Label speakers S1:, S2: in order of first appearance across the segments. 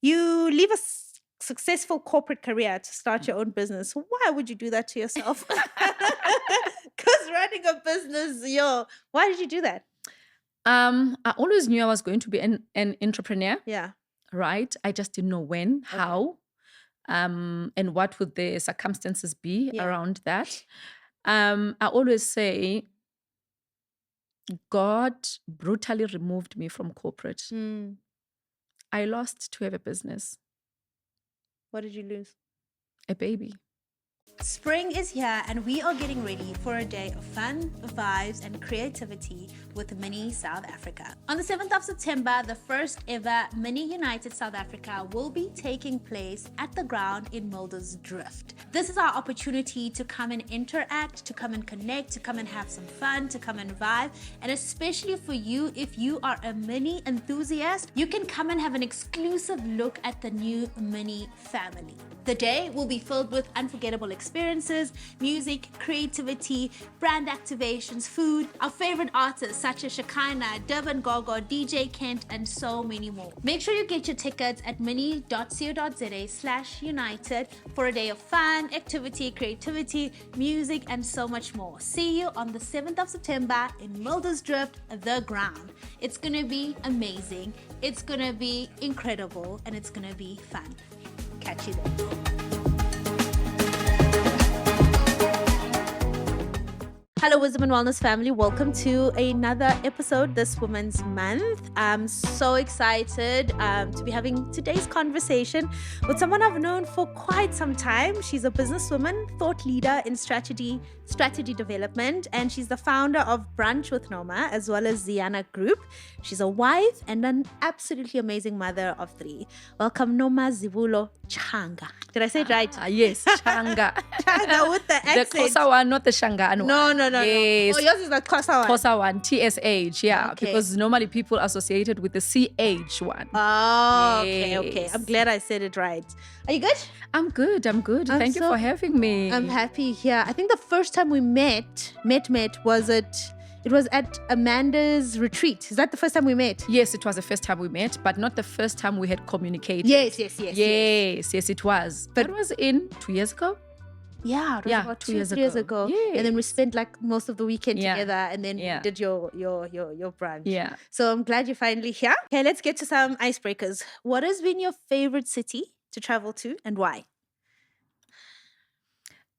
S1: You leave a successful corporate career to start your own business. Why would you do that to yourself? Because running a business, why did you do that?
S2: I always knew I was going to be an entrepreneur.
S1: Yeah.
S2: Right? I just didn't know when, how, and what would the circumstances be around that. I always say God brutally removed me from corporate. I lost to have a business.
S1: What did you lose?
S2: A baby.
S1: Spring is here and we are getting ready for a day of fun, vibes and creativity with Mini South Africa. On the 7th of September, the first ever Mini United South Africa will be taking place at the ground in Mulder's Drift. This is our opportunity to come and interact, to come and connect, to come and have some fun, to come and vibe. And especially for you, if you are a Mini enthusiast, you can come and have an exclusive look at the new Mini family. The day will be filled with unforgettable experiences, music, creativity, brand activations, food, our favorite artists such as Shekinah, Durban Gogo, DJ Kent, and so many more. Make sure you get your tickets at mini.co.za/united for a day of fun, activity, creativity, music, and so much more. See you on the 7th of September in Mulder's Drift, the ground. It's gonna be amazing, it's gonna be incredible, and it's gonna be fun. Catch you there. Hello, Wisdom and Wellness family. Welcome to another episode this Women's Month. I'm so excited to be having today's conversation with someone I've known for quite some time. She's a businesswoman, thought leader in strategy development, and she's the founder of Brunch with Noma, as well as Ziana Group. She's a wife and an absolutely amazing mother of 3. Welcome, Nomazibulo Tshanga. Did I say it right?
S2: Yes, Tshanga.
S1: Tshanga with the accent.
S2: The Xhosa one, not the Shanga.
S1: No.
S2: Yes.
S1: Oh, yours is the Xhosa one.
S2: Xhosa one, TSH, yeah.
S1: Okay.
S2: Because normally people associated with the CH one.
S1: Oh,
S2: Yes.
S1: okay. I'm glad I said it right. Are you good?
S2: I'm good. Thank you for having me.
S1: I'm happy here. I think the first time we met was it was at Amanda's retreat. Is that the first time we met?
S2: Yes, it was the first time we met, but not the first time we had communicated.
S1: Yes,
S2: it was. But it was 2 years ago.
S1: Yeah, it was about
S2: 2
S1: 3 years ago.
S2: Yes.
S1: And then we spent like most of the weekend together, and then
S2: Yeah.
S1: we did your brunch.
S2: Yeah.
S1: So I'm glad you're finally here. Okay, let's get to some icebreakers. What has been your favorite city to travel to and why?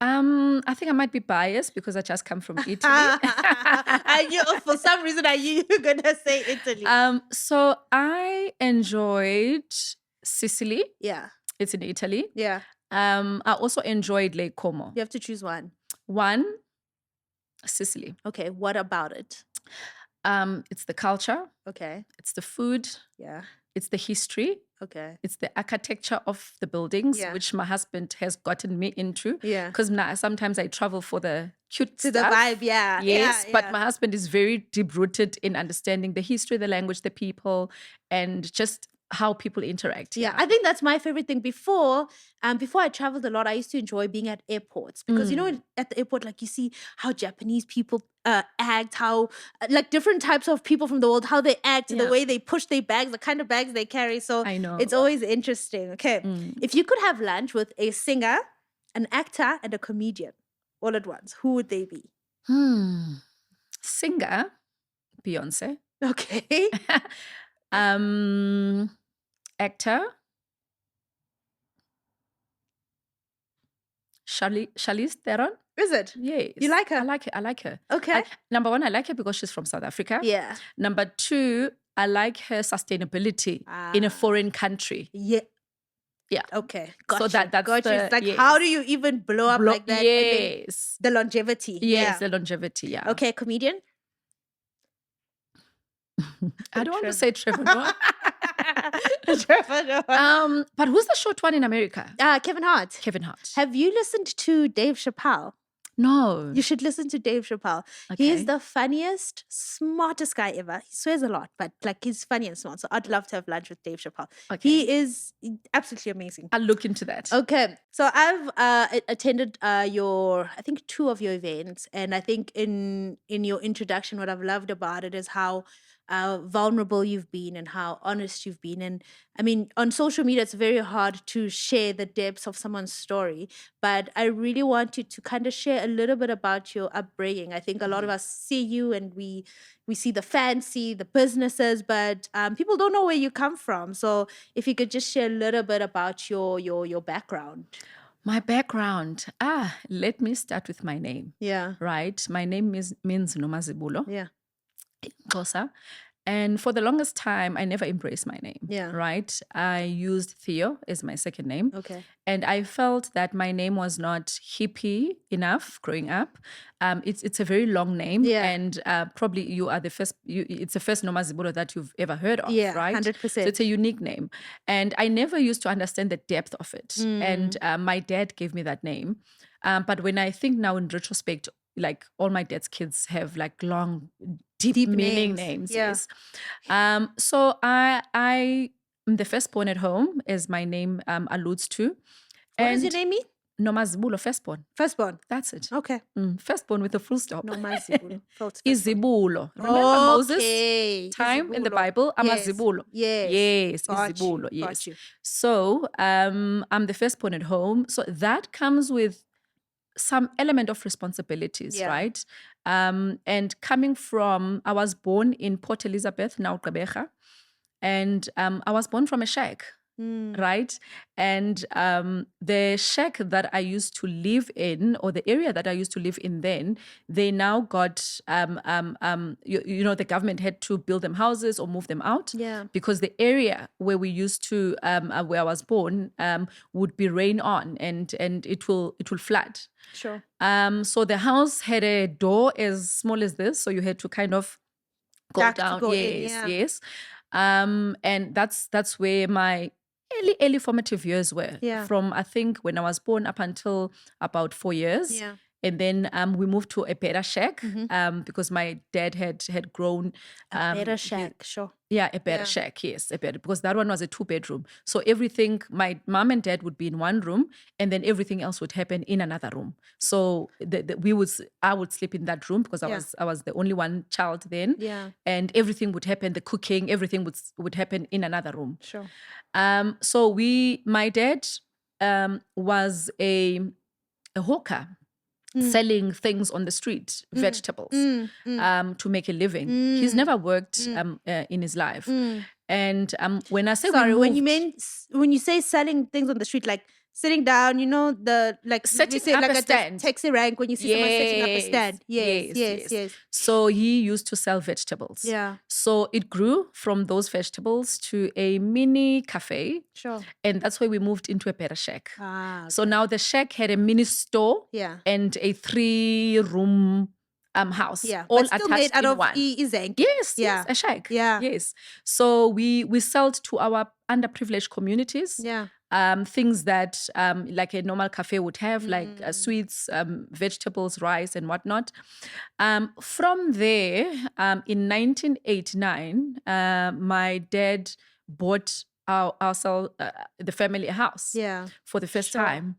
S2: I think I might be biased because I just come from Italy.
S1: I knew, for some reason I knew you were gonna say Italy.
S2: So I enjoyed Sicily.
S1: Yeah.
S2: It's in Italy.
S1: Yeah.
S2: I also enjoyed Lake Como.
S1: You have to choose one.
S2: One, Sicily.
S1: Okay, what about it?
S2: It's the culture.
S1: Okay.
S2: It's the food.
S1: Yeah.
S2: It's the history.
S1: Okay.
S2: It's the architecture of the buildings,
S1: Yeah.
S2: which my husband has gotten me into.
S1: Yeah.
S2: Because sometimes I travel for the cute
S1: To
S2: stuff.
S1: the vibe, yeah.
S2: Yes,
S1: Yeah,
S2: but
S1: yeah.
S2: my husband is very deep-rooted in understanding the history, the language, the people, and just how people interact.
S1: Yeah, I think that's my favorite thing. Before I traveled a lot, I used to enjoy being at airports because at the airport, like you see how Japanese people act, how like different types of people from the world, how they act, the way they push their bags, the kind of bags they carry. So
S2: I know.
S1: it's always interesting. Okay, if you could have lunch with a singer, an actor, and a comedian all at once, who would they be?
S2: Singer, Beyonce.
S1: Okay.
S2: Actor, Charlize Theron.
S1: Is it?
S2: Yes.
S1: You like her?
S2: I like her.
S1: Okay.
S2: Number one, I like her because she's from South Africa.
S1: Yeah.
S2: Number two, I like her sustainability in a foreign country.
S1: Yeah.
S2: Yeah.
S1: Okay.
S2: So that's
S1: It's like,
S2: yes.
S1: how do you even blow up like that?
S2: Yes.
S1: The longevity.
S2: Yes, the longevity, yeah.
S1: Okay, comedian?
S2: I don't want to say Trevor Noah.
S1: Trevor Noah.
S2: But who's the short one in America?
S1: Kevin Hart.
S2: Kevin Hart.
S1: Have you listened to Dave Chappelle?
S2: No.
S1: You should listen to Dave Chappelle.
S2: Okay.
S1: He's the funniest, smartest guy ever. He swears a lot, but like he's funny and smart. So I'd love to have lunch with Dave Chappelle.
S2: Okay.
S1: He is absolutely amazing.
S2: I'll look into that.
S1: Okay, so I've attended I think 2 of your events, and I think in your introduction, what I've loved about it is how vulnerable you've been and how honest you've been. And I mean, on social media, it's very hard to share the depths of someone's story. But I really want you to kind of share a little bit about your upbringing. I think a lot of us see you and we see the fancy, the businesses, but people don't know where you come from. So if you could just share a little bit about your background.
S2: My background. Let me start with my name.
S1: Yeah.
S2: Right? My name means Nomazibulo.
S1: Yeah.
S2: Xhosa. And for the longest time, I never embraced my name.
S1: Yeah.
S2: Right? I used Theo as my second name.
S1: Okay.
S2: And I felt that my name was not hippie enough growing up. It's a very long name.
S1: Yeah.
S2: And probably you are the first, it's the first Nomazibulo that you've ever heard of,
S1: Yeah,
S2: right?
S1: 100%.
S2: So it's a unique name. And I never used to understand the depth of it. And my dad gave me that name. But when I think now in retrospect, like all my dad's kids have like long, deep meaning names.
S1: Yeah.
S2: Yes. So I am the firstborn at home, as my name alludes to.
S1: What does your name mean?
S2: Nomazibulo, firstborn.
S1: Firstborn.
S2: That's it.
S1: Okay.
S2: Firstborn with a full stop.
S1: Nomazibulo.
S2: Izibulo. Remember Moses' time in the
S1: Izibulo.
S2: Bible?
S1: Yes.
S2: Amazibulo.
S1: Yes. Got
S2: Izibulo.
S1: you.
S2: Yes.
S1: Got you.
S2: So I'm the firstborn at home. So that comes with some element of responsibilities,
S1: Yeah.
S2: right? And coming from, I was born in Port Elizabeth, now Gqeberha, and I was born from a shack, right? And the shack that I used to live in, or the area that I used to live in then, they now got, the government had to build them houses or move them out.
S1: Yeah.
S2: Because the area where we used to, where I was born, would be rain on and it will flood.
S1: Sure.
S2: So the house had a door as small as this, so you had to kind of go
S1: Duck to
S2: down.
S1: go in,
S2: Yes,
S1: yeah.
S2: yes. And that's where my early formative years were.
S1: Yeah.
S2: From I think when I was born up until about 4 years.
S1: Yeah.
S2: And then we moved to a better shack because my dad had grown.
S1: A better shack, sure.
S2: Yeah, a better
S1: Yeah.
S2: shack, yes, a better, because that one was a 2-bedroom. So everything, my mom and dad would be in one room, and then everything else would happen in another room. So I would sleep in that room because I was the only one child then.
S1: Yeah.
S2: And everything would happen, the cooking, everything would happen in another room.
S1: Sure.
S2: So my dad was a hawker. Selling things on the street, vegetables, to make a living. He's never worked in his life. And when I say
S1: Sorry, when you say selling things on the street, like sitting down,
S2: setting
S1: say,
S2: up
S1: like
S2: a stand.
S1: Taxi rank when you see someone setting up a stand. Yes.
S2: So he used to sell vegetables.
S1: Yeah.
S2: So it grew from those vegetables to a mini cafe.
S1: Sure.
S2: And that's why we moved into a better shack.
S1: Okay.
S2: So now the shack had a mini store and a 3-room house.
S1: Yeah.
S2: All
S1: but still
S2: attached
S1: made out
S2: in
S1: of
S2: one.
S1: Yes.
S2: Yes, a shack.
S1: Yeah.
S2: Yes. So we sold to our underprivileged communities.
S1: Yeah.
S2: Things that like a normal cafe would have, like sweets, vegetables, rice, and whatnot. From there, in 1989, my dad bought the family a house for the first time.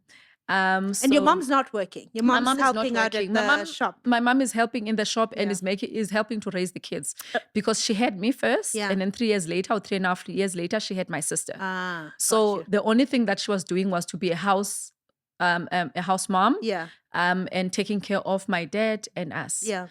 S1: And your mom's not working. Your mom's helping out at the shop.
S2: My mom is helping in the shop and is helping to raise the kids because she had me first, and then 3 years later, or 3.5 years later, she had my sister. So the only thing that she was doing was to be a house mom, and taking care of my dad and us.
S1: Yeah.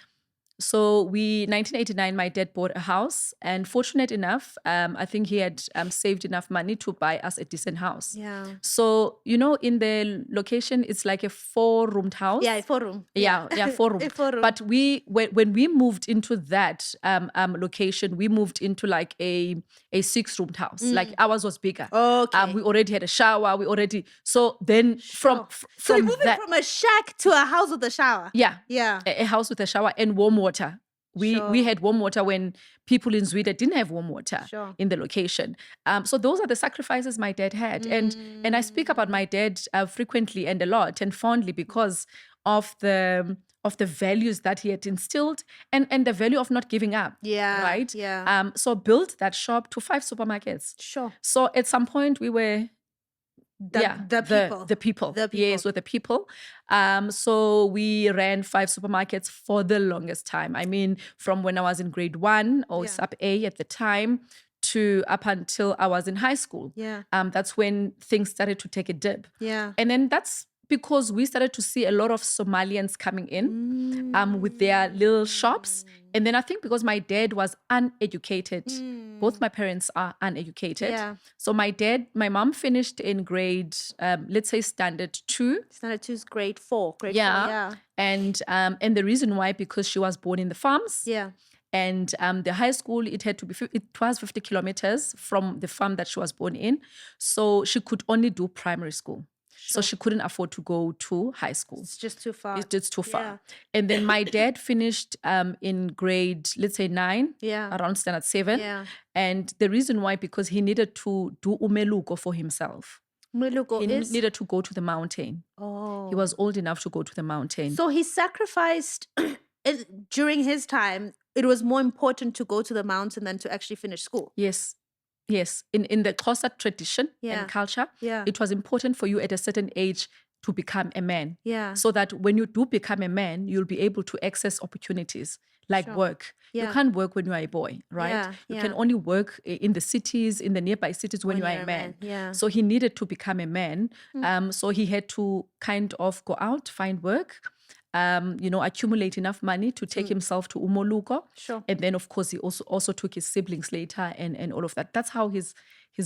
S2: So 1989, my dad bought a house, and fortunate enough, I think he had saved enough money to buy us a decent house.
S1: Yeah.
S2: So, in the location, it's like a 4-roomed house.
S1: Yeah, 4-room.
S2: Yeah, 4-room.
S1: 4-room.
S2: But when we moved into that location, we moved into like a 6-roomed house. Like ours was bigger.
S1: Okay.
S2: We already had a shower. So then from
S1: so you're moving from a shack to a house with a shower.
S2: Yeah.
S1: Yeah.
S2: A house with a shower and warm water. We had warm water when people in Sweden didn't have warm water in the location. So those are the sacrifices my dad had. And I speak about my dad frequently and a lot and fondly because of the values that he had instilled and the value of not giving up.
S1: Yeah.
S2: Right?
S1: Yeah.
S2: So built that shop to 5 supermarkets.
S1: Sure.
S2: So at some point we were
S1: The people.
S2: The people.
S1: The people.
S2: Yes, with the people. So we ran 5 supermarkets for the longest time. I mean, from when I was in grade 1 or sub A at the time to up until I was in high school.
S1: Yeah.
S2: That's when things started to take a dip.
S1: Yeah.
S2: And then that's because we started to see a lot of Somalians coming in with their little shops. And then I think because my dad was uneducated, both my parents are uneducated.
S1: Yeah.
S2: So my mom finished in grade, let's say standard 2.
S1: Standard 2 is grade 4. Grade 4,
S2: Yeah. And the reason why, because she was born in the farms.
S1: Yeah.
S2: And the high school, it was 50 kilometers from the farm that she was born in. So she could only do primary school. So she couldn't afford to go to high school.
S1: It's just too far.
S2: It's just too far.
S1: Yeah.
S2: And then my dad finished in grade, let's say 9, around standard 7.
S1: Yeah.
S2: And the reason why, because he needed to do umeluko for himself.
S1: Umeluko
S2: He needed to go to the mountain.
S1: Oh.
S2: He was old enough to go to the mountain.
S1: So he sacrificed, during his time, it was more important to go to the mountain than to actually finish school.
S2: Yes. Yes. In the Xhosa tradition and culture, it was important for you at a certain age to become a man.
S1: Yeah.
S2: So that when you do become a man, you'll be able to access opportunities like work.
S1: Yeah.
S2: You can't work when you are a boy, right?
S1: Yeah.
S2: You can only work in the cities, in the nearby cities when you are a man.
S1: Yeah.
S2: So he needed to become a man. So he had to kind of go out, find work, accumulate enough money to take himself to Umoluko.
S1: Sure.
S2: And then, of course, he also took his siblings later and all of that. That's how his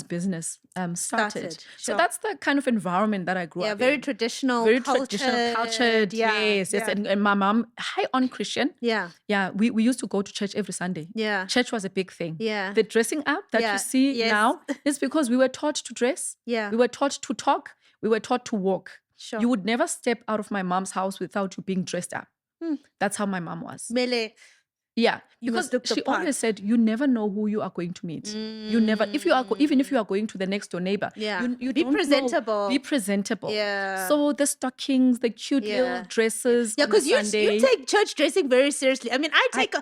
S2: business started.
S1: Sure.
S2: So that's the kind of environment that I grew up in.
S1: Very traditional,
S2: Very cultured. Yes. And my mom, high on Christian.
S1: Yeah.
S2: Yeah, we used to go to church every Sunday.
S1: Yeah.
S2: Church was a big thing.
S1: Yeah.
S2: The dressing up that you see now is because we were taught to dress.
S1: Yeah.
S2: We were taught to talk. We were taught to walk.
S1: Sure.
S2: You would never step out of my mom's house without you being dressed up. That's how my mom was.
S1: Mele.
S2: Yeah,
S1: You
S2: because
S1: must look the
S2: she
S1: part.
S2: always said, you never know who you are going to meet. You never, even if you are going to the next door neighbor, you
S1: Be
S2: don't know.
S1: presentable.
S2: Be presentable.
S1: Yeah.
S2: So the stockings, the cute little dresses.
S1: Yeah, because
S2: you
S1: you take church dressing very seriously. I mean, I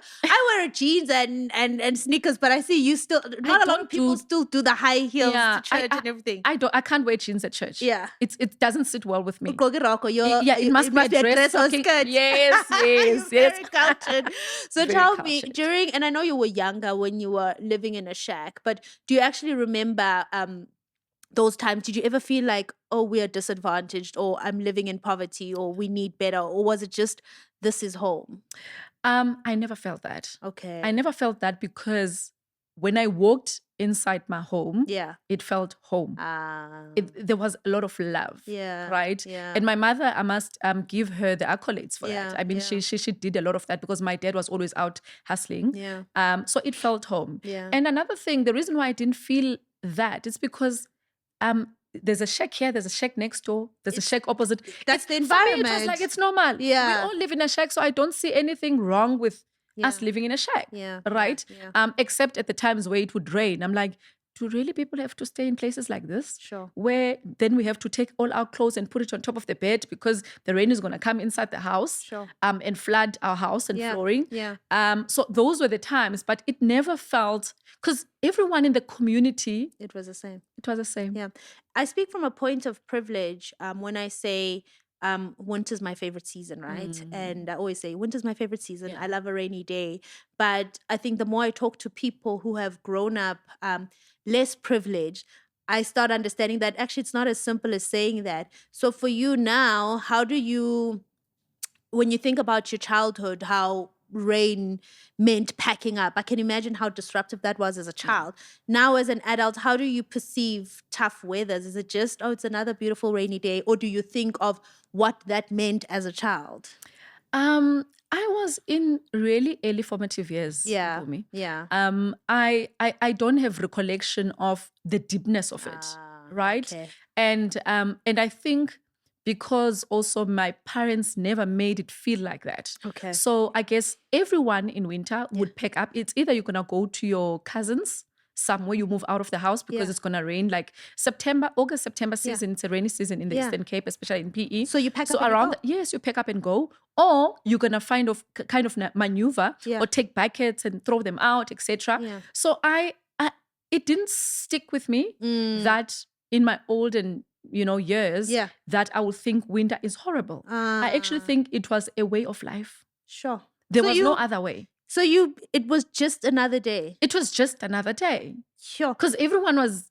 S1: wear jeans and sneakers, but I see you still. Not a lot of people still do the high heels to church and everything.
S2: I can't wear jeans at church.
S1: Yeah,
S2: it doesn't sit well with me.
S1: It
S2: must be a dress or skirt. Yes.
S1: Very cultured. So
S2: Very
S1: tell me,
S2: cultured.
S1: and I know you were younger when you were living in a shack, but do you actually remember those times? Did you ever feel like, oh, we are disadvantaged, or I'm living in poverty, or we need better, or was it just this is home?
S2: I never felt that.
S1: Okay.
S2: I never felt that because when I walked inside my home, it felt home. There was a lot of love, right?
S1: Yeah.
S2: And my mother, I must give her the accolades for that. I mean, she did a lot of that because my dad was always out hustling.
S1: Yeah.
S2: So it felt home.
S1: Yeah.
S2: And another thing, the reason why I didn't feel that is because there's a shack here, there's a shack next door, there's a shack opposite.
S1: That's the environment.
S2: For me, it was like, it's normal.
S1: Yeah.
S2: We all live in a shack, so I don't see anything wrong with us living in a shack, right?
S1: Yeah.
S2: Except at the times where it would rain. I'm like, do really people have to stay in places like this?
S1: Sure.
S2: Where then we have to take all our clothes and put it on top of the bed because the rain is going to come inside the house,
S1: Sure.
S2: And flood our house and flooring.
S1: Yeah.
S2: So those were the times, but it never felt, because everyone in the community,
S1: It was the same.
S2: it was the same.
S1: Yeah. I speak from a point of privilege when I say winter's my favorite season, right? And I always say winter's my favorite season. I love a rainy day. But I think the more I talk to people who have grown up less privileged, I start understanding that actually it's not as simple as saying that. So for you now, how do you, when you think about your childhood, how rain meant packing up, I can imagine how disruptive that was as a child. Now as an adult, how do you perceive tough weathers? Is it just, oh, it's another beautiful rainy day? Or do you think of what that meant as a child?
S2: I was in really early formative years.
S1: Yeah.
S2: Mpumi.
S1: Yeah.
S2: I don't have recollection of the deepness of it, right?
S1: Okay.
S2: And I think because also my parents never made it feel like that.
S1: Okay.
S2: So I guess everyone in winter would pack up. It's either you're gonna go to your cousins somewhere, you move out of the house because it's gonna rain, like August, September season. It's a rainy season in the Eastern Cape, especially in PE.
S1: So you pack
S2: So
S1: up and
S2: around
S1: go.
S2: yes, you pick up and go, or you're gonna kind of maneuver or take buckets and throw them out, etc.
S1: Yeah.
S2: So I it didn't stick with me that in my olden years
S1: Yeah.
S2: that I would think winter is horrible. I actually think it was a way of life.
S1: Sure.
S2: There was no other way.
S1: So it was just another day.
S2: It was just another day.
S1: Sure.
S2: Because everyone was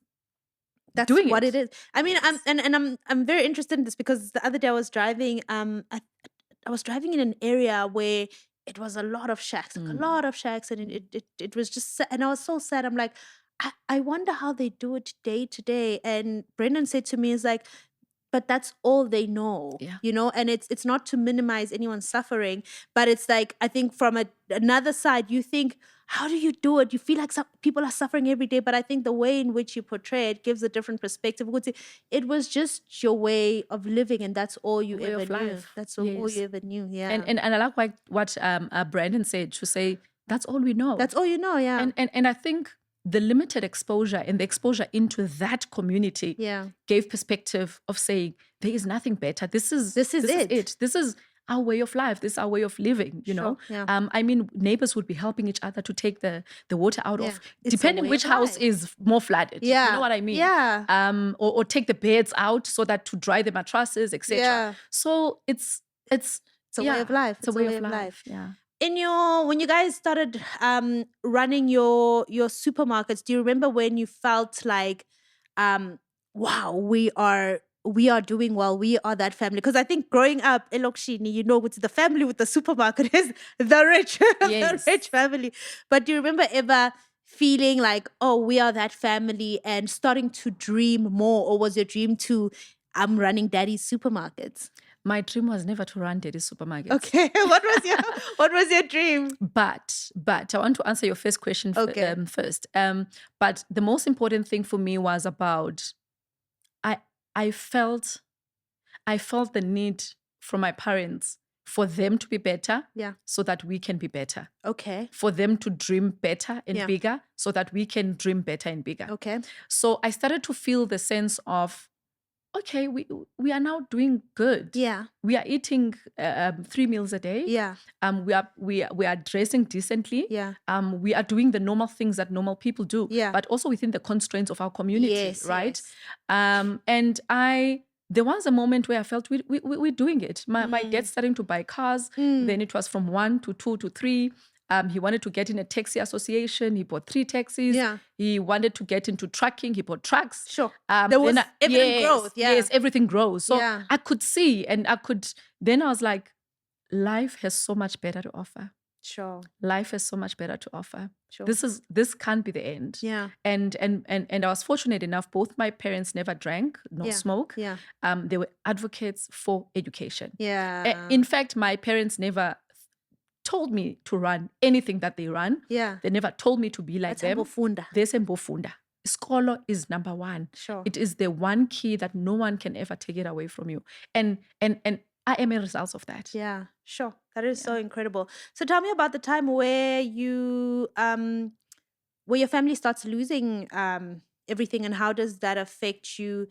S1: That's
S2: doing
S1: what
S2: it.
S1: it is. I mean,
S2: Yes.
S1: I'm very interested in this because the other day I was driving. I was driving in an area where it was a lot of shacks, like a lot of shacks, and it was just and I was so sad. I'm like, I wonder how they do it day to day. And Brendan said to me, "Is like, but that's all they know,
S2: Yeah.
S1: and it's not to minimize anyone's suffering, but it's like, I think from another side, you think, how do you do it? You feel like some people are suffering every day, but I think the way in which you portray it gives a different perspective. It was just your way of living, and that's all you
S2: Way
S1: ever
S2: of
S1: knew.
S2: life.
S1: That's all
S2: Yes.
S1: you ever knew. Yeah.
S2: And I like what Brandon said, to say that's all we know.
S1: That's all you know. Yeah.
S2: And I think the limited exposure and the exposure into that community
S1: Yeah.
S2: gave perspective of saying there is nothing better. This is
S1: it.
S2: This is our way of life. This is our way of living.
S1: Sure, yeah.
S2: I mean, neighbors would be helping each other to take the water out
S1: Yeah,
S2: of,
S1: it's a
S2: depending
S1: way
S2: which
S1: of
S2: house
S1: life.
S2: is more flooded.
S1: Yeah.
S2: You know what I mean?
S1: Yeah.
S2: Or take the beds out so that to dry the mattresses, etc.
S1: Yeah.
S2: So it's
S1: a way of life.
S2: It's a way of life. Yeah.
S1: When you guys started running your supermarkets, do you remember when you felt like, wow, we are doing well, we are that family? Because I think growing up elokishini, with the family with the supermarket is the rich
S2: Yes.
S1: the rich family. But do you remember ever feeling like, oh, we are that family, and starting to dream more? Or was your dream to I'm running daddy's supermarkets?
S2: My dream was never to run daddy's supermarkets.
S1: Okay. What was your dream?
S2: But I want to answer your first question
S1: Okay.
S2: first. But the most important thing for me was about I felt the need from my parents for them to be better,
S1: Yeah.
S2: so that we can be better.
S1: Okay.
S2: For them to dream better and
S1: Yeah.
S2: bigger, so that we can dream better and bigger.
S1: Okay.
S2: So I started to feel the sense of, okay, we are now doing good.
S1: Yeah.
S2: We are eating 3 meals a day.
S1: Yeah.
S2: We are dressing decently.
S1: Yeah.
S2: We are doing the normal things that normal people do.
S1: Yeah.
S2: But also within the constraints of our community,
S1: Yes,
S2: right?
S1: yes.
S2: And there was a moment where I felt we're doing it. My dad's starting to buy cars. Then it was from 1 to 2 to 3. He wanted to get in a taxi association. He bought 3 taxis.
S1: Yeah.
S2: He wanted to get into trucking. He bought trucks.
S1: Sure. There was evident growth. Yeah.
S2: Yes, everything grows. So
S1: Yeah.
S2: I could see, and then I was like, life has so much better to offer.
S1: Sure.
S2: Life has so much better to offer.
S1: Sure.
S2: This can't be the end.
S1: Yeah.
S2: And I was fortunate enough, both my parents never drank nor smoke.
S1: Yeah.
S2: They were advocates for education.
S1: Yeah.
S2: In fact, my parents never told me to run anything that they run.
S1: Yeah.
S2: They never told me to be like them.
S1: Bofunda.
S2: They say Mbofunda. Iskolo is number one.
S1: Sure.
S2: It is the one key that no one can ever take it away from you. And I am a result of that.
S1: Yeah. Sure. That is so incredible. So tell me about the time where you where your family starts losing everything, and how does that affect you?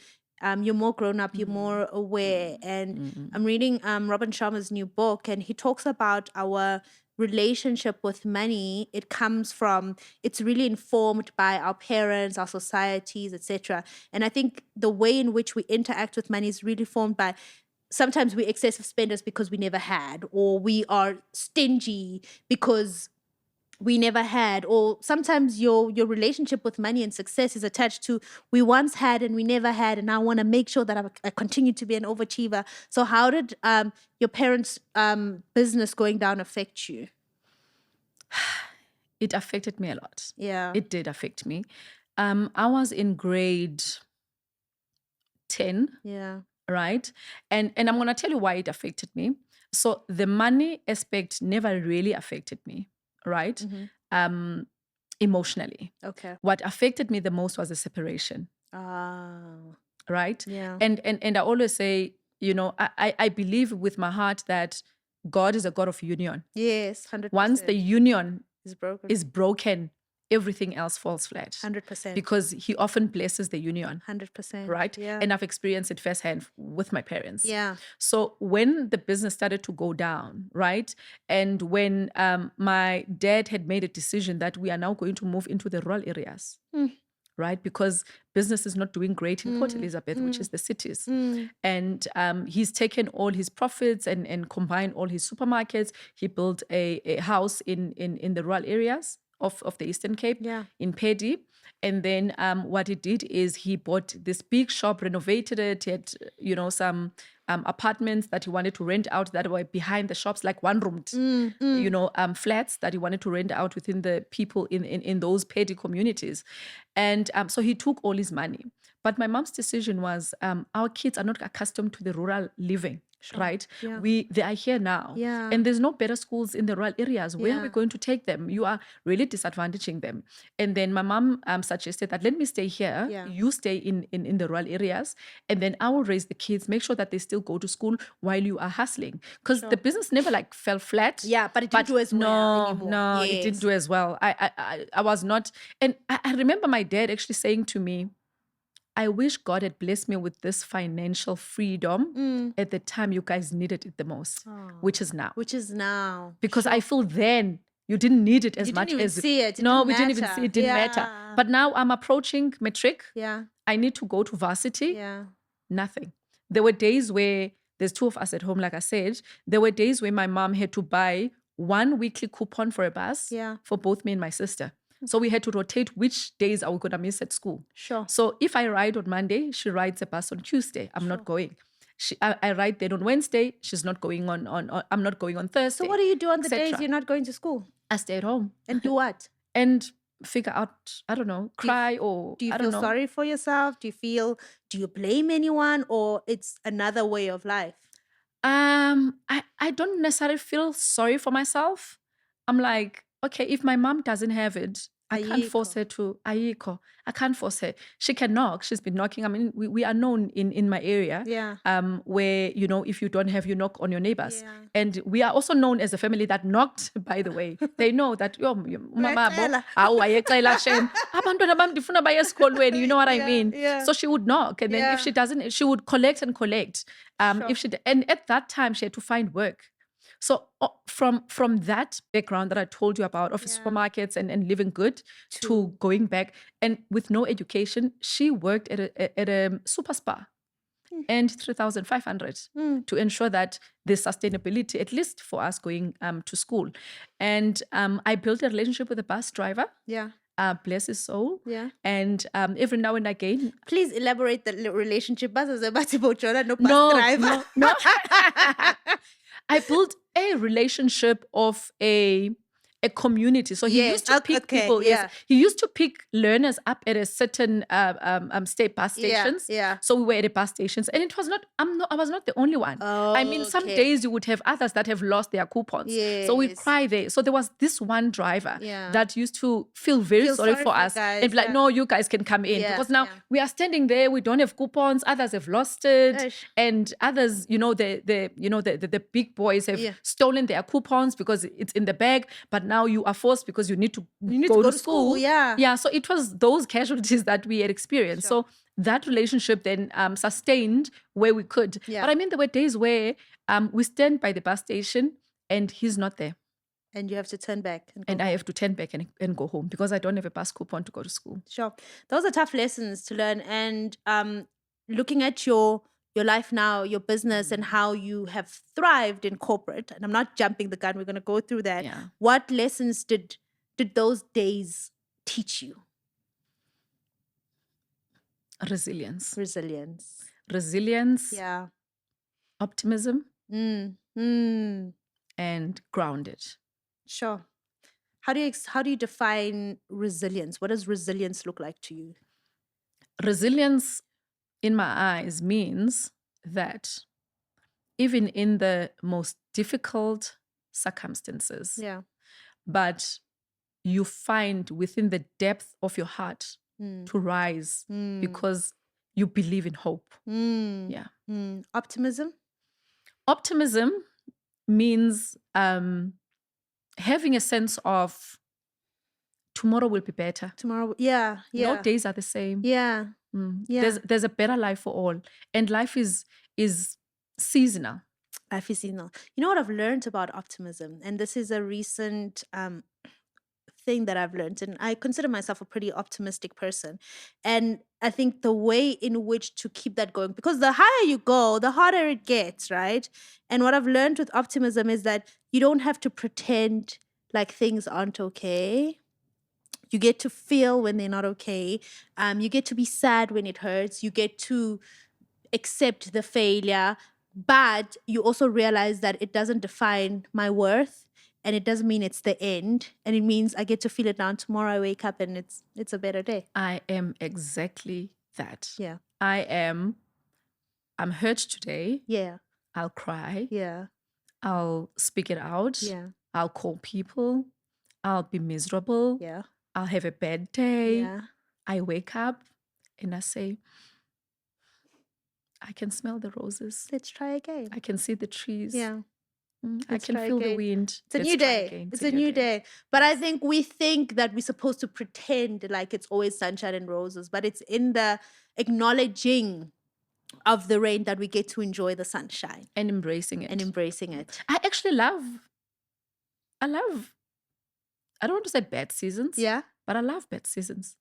S1: You're more grown up, you're more aware. And I'm reading Robin Sharma's new book, and he talks about our relationship with money. It's really informed by our parents, our societies, etc. And I think the way in which we interact with money is really formed by, sometimes we're excessive spenders because we never had, or we are stingy because we never had, or sometimes your relationship with money and success is attached to, we once had and we never had, and I want to make sure that I continue to be an overachiever. So how did your parents' business going down affect you?
S2: It affected me a lot.
S1: Yeah.
S2: It did affect me. I was in grade 10.
S1: Yeah.
S2: Right? And I'm going to tell you why it affected me. So the money aspect never really affected me, right? Emotionally.
S1: Okay.
S2: What affected me the most was the separation. Right?
S1: Yeah.
S2: And I always say, I believe with my heart that God is a God of union.
S1: Yes, 100%.
S2: Once the union
S1: is
S2: broken, everything else falls flat.
S1: 100%.
S2: Because he often blesses the union.
S1: 100%.
S2: Right?
S1: Yeah.
S2: And I've experienced it firsthand with my parents.
S1: Yeah.
S2: So when the business started to go down, right? And when my dad had made a decision that we are now going to move into the rural areas, right? Because business is not doing great in Port Elizabeth, which is the cities. And he's taken all his profits and combined all his supermarkets. He built a house in the rural areas of the Eastern Cape, in Paddy. And then what he did is he bought this big shop, renovated it. He had, some apartments that he wanted to rent out that were behind the shops, like one-roomed, flats that he wanted to rent out within the people in those Paddy communities. And so he took all his money. But my mom's decision was, our kids are not accustomed to the rural living. Right?
S1: Yeah.
S2: They are here now.
S1: Yeah.
S2: And there's no better schools in the rural areas. Where are we
S1: Yeah.
S2: going to take them? You are really disadvantaging them. And then my mom suggested that let me stay here.
S1: Yeah.
S2: You stay in the rural areas. And then I will raise the kids, make sure that they still go to school while you are hustling. Because the business never fell flat.
S1: Yeah, but it didn't do as well anymore.
S2: No, it didn't do as well. I was not. And I remember my dad actually saying to me, I wish God had blessed me with this financial freedom at the time you guys needed it the most, which is now. Because I feel then you didn't need it as much
S1: didn't even
S2: as
S1: see it.
S2: no, we didn't even see it. It didn't matter. But now I'm approaching matric.
S1: Yeah.
S2: I need to go to varsity.
S1: Yeah.
S2: Nothing. There were days where there's two of us at home, like I said. There were days where my mom had to buy one weekly coupon for a bus for both me and my sister. So we had to rotate which days are we going to miss at school.
S1: Sure.
S2: So if I ride on Monday, she rides a bus on Tuesday. I'm not going. I ride then on Wednesday. She's not going on I'm not going on Thursday.
S1: So what do you do on the
S2: etc.
S1: days you're not going to school?
S2: I stay at home.
S1: And do what?
S2: And figure out, I don't know, cry or
S1: do you
S2: I
S1: feel
S2: don't know.
S1: sorry for yourself? Do you blame anyone, or it's another way of life?
S2: I don't necessarily feel sorry for myself. I'm like, okay, if my mom doesn't have it, I can't force her to. Ayiko. I can't force her. She can knock. She's been knocking. I mean, we are known in my area.
S1: Yeah.
S2: Where, if you don't have, you knock on your neighbors.
S1: Yeah.
S2: And we are also known as a family that knocked, by the way. They know that, mama, you know what I mean?
S1: Yeah.
S2: So she would knock. And then if she doesn't, she would collect.
S1: Sure.
S2: And at that time, she had to find work. So from that background that I told you about, of supermarkets and living good, to going back, and with no education, she worked at a super spa and 3,500 to ensure that there's sustainability, at least for us going to school. And I built a relationship with a bus driver.
S1: Yeah.
S2: Bless his soul.
S1: Yeah.
S2: And every now and again.
S1: Please elaborate the relationship. No bus driver.
S2: No. I built a relationship of a community. So he used to pick people. Yes, he used to pick learners up at a certain state bus stations.
S1: Yeah.
S2: So we were at the bus stations, and it was not. I was not the only one.
S1: Oh,
S2: I mean, some days you would have others that have lost their coupons.
S1: Yes.
S2: So we'd cry there. So there was this one driver that used to feel very sorry for us
S1: guys,
S2: and be like, "No, you guys can come in because now we are standing there. We don't have coupons. Others have lost it, and others, the big boys have stolen their coupons because it's in the bag, but now you are forced because you need to go to school. Yeah. So it was those casualties that we had experienced.
S1: Sure.
S2: So that relationship then sustained where we could.
S1: Yeah.
S2: But I mean, there were days where we stand by the bus station and he's not there.
S1: And you have to turn back.
S2: And I have to turn back and go home because I don't have a bus coupon to go to school.
S1: Sure. Those are tough lessons to learn. And looking at your life now, your business, and how you have thrived in corporate, and I'm not jumping the gun, we're going to go through that.
S2: Yeah.
S1: What lessons did those days teach you?
S2: Resilience.
S1: Yeah.
S2: Optimism. And grounded.
S1: Sure. How do you define resilience? What does resilience look like to you?
S2: Resilience, in my eyes, means that even in the most difficult circumstances, but you find within the depth of your heart to rise because you believe in hope. Yeah.
S1: Optimism?
S2: Optimism means having a sense of tomorrow will be better.
S1: Tomorrow,
S2: No days are the same.
S1: Yeah.
S2: There's a better life for all, and life is seasonal.
S1: Life is seasonal. You know what I've learned about optimism, and this is a recent thing that I've learned, and I consider myself a pretty optimistic person. And I think the way in which to keep that going, because the higher you go, the harder it gets, right? And what I've learned with optimism is that you don't have to pretend like things aren't okay. You get to feel when they're not okay. You get to be sad when it hurts. You get to accept the failure, but you also realize that it doesn't define my worth, and it doesn't mean it's the end, and it means I get to feel it now. Tomorrow I wake up and it's a better day.
S2: I am exactly that.
S1: Yeah.
S2: I'm hurt today.
S1: Yeah.
S2: I'll cry.
S1: Yeah.
S2: I'll speak it out.
S1: Yeah.
S2: I'll call people. I'll be miserable.
S1: Yeah.
S2: I'll have a bad day.
S1: Yeah.
S2: I wake up and I say, I can smell the roses.
S1: Let's try again.
S2: I can see the trees.
S1: Yeah.
S2: I can feel the wind.
S1: It's a new day. It's a new day. But I think we think that we're supposed to pretend like it's always sunshine and roses, but it's in the acknowledging of the rain that we get to enjoy the sunshine.
S2: And embracing it.
S1: I
S2: actually I don't want to say bad seasons.
S1: Yeah.
S2: But I love bad seasons.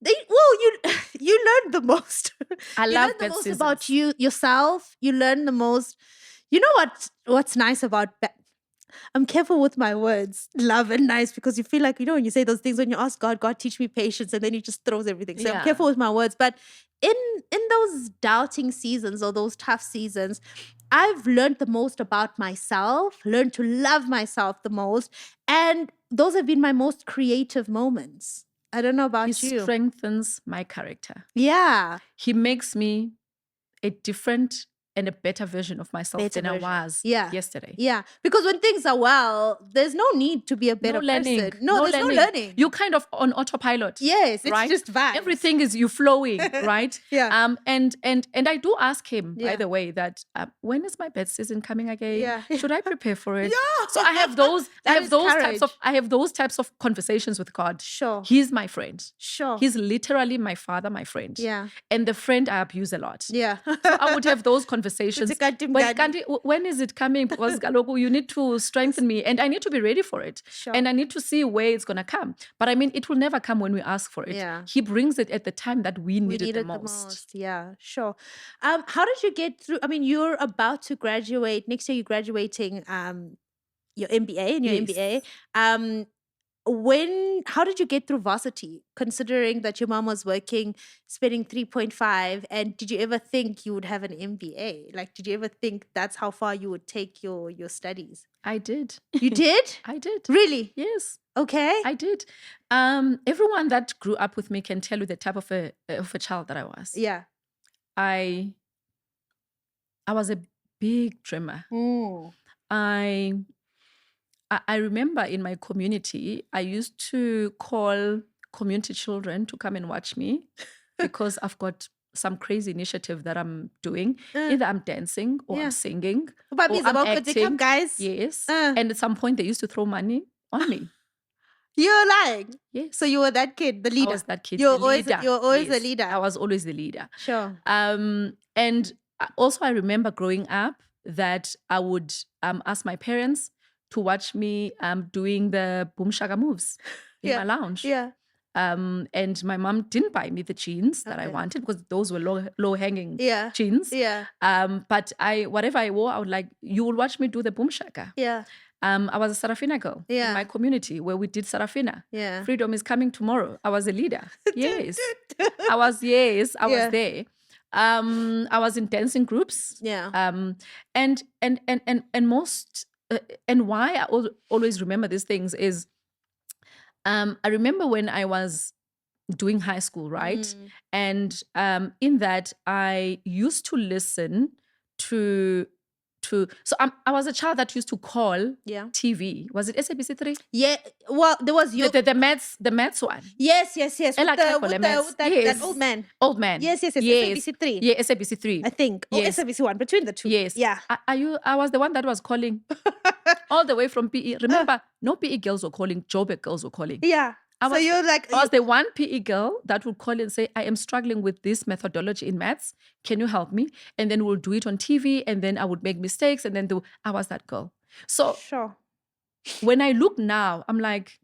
S1: You learn the most.
S2: I love
S1: the
S2: bad
S1: most
S2: seasons.
S1: about yourself. You learn the most. You know what's nice about I'm careful with my words, love and nice, because you feel like, when you say those things, when you ask God, teach me patience, and then he just throws everything. So I'm careful with my words. But in those doubting seasons or those tough seasons, I've learned the most about myself, learned to love myself the most. And those have been my most creative moments. I don't know about you.
S2: He strengthens my character.
S1: Yeah.
S2: He makes me a different and a better version of myself than I was yesterday.
S1: Yeah. Because when things are well, there's no need to be a better person. No, there's no learning.
S2: You're kind of on autopilot.
S1: Yes, it's
S2: right?
S1: just vibes.
S2: Everything is you flowing, right?
S1: Yeah.
S2: And I do ask him, by the way, that when is my bed season coming again?
S1: Yeah.
S2: Should I prepare for it?
S1: Yeah.
S2: So I have those types of conversations with God.
S1: Sure.
S2: He's my friend.
S1: Sure.
S2: He's literally my father, my friend.
S1: Yeah.
S2: And the friend I abuse a lot.
S1: Yeah.
S2: So I would have those conversations. When is it coming? Because you need to strengthen me, and I need to be ready for it.
S1: Sure.
S2: And I need to see where it's going to come. But I mean, it will never come when we ask for it.
S1: Yeah.
S2: He brings it at the time that we need it the most.
S1: Yeah, sure. How did you get through? I mean, you're about to graduate. Next year, you're graduating your MBA and your MBA. How did you get through varsity, considering that your mom was working, spending 3.5, and did you ever think you would have an MBA? Like, did you ever think that's how far you would take your studies?
S2: I did.
S1: You did?
S2: I did.
S1: Really?
S2: Yes.
S1: Okay.
S2: I did. Everyone that grew up with me can tell you the type of a child that I was.
S1: Yeah.
S2: I was a big dreamer. I remember in my community, I used to call community children to come and watch me because I've got some crazy initiative that I'm doing. Either I'm dancing or I'm singing or I'm acting.
S1: Guys.
S2: Yes. And at some point, they used to throw money on me.
S1: You're lying.
S2: Yes.
S1: So you were that kid, the leader.
S2: I was that kid.
S1: You're always the leader.
S2: I was always the leader.
S1: Sure.
S2: And also I remember growing up that I would ask my parents to watch me doing the boom shaka moves in my lounge.
S1: Yeah.
S2: And my mom didn't buy me the jeans that I wanted because those were low hanging jeans.
S1: Yeah.
S2: But whatever I wore, I would like, you will watch me do the boom shaka.
S1: Yeah.
S2: I was a Sarafina girl in my community where we did Sarafina.
S1: Yeah.
S2: Freedom is coming tomorrow. I was a leader. Yes. I was there. I was in dancing groups.
S1: Yeah.
S2: And most and why I always remember these things is I remember when I was doing high school, right? And in that I used to listen to so I was a child that used to call TV. Was it SABC 3?
S1: Yeah. Well, there was
S2: the maths one.
S1: Yes. With that old man.
S2: Old man.
S1: Yes. SABC 3.
S2: Yeah, SABC 3.
S1: I think. Or SABC 1, between the two.
S2: Yes.
S1: Yeah.
S2: I was the one that was calling all the way from PE. Remember, no PE girls were calling, Joburg girls were calling.
S1: Yeah. I
S2: was the one PE girl that would call and say, I am struggling with this methodology in maths. Can you help me? And then we'll do it on TV, and then I would make mistakes, and then I was that girl. So
S1: sure.
S2: When I look now, I'm like,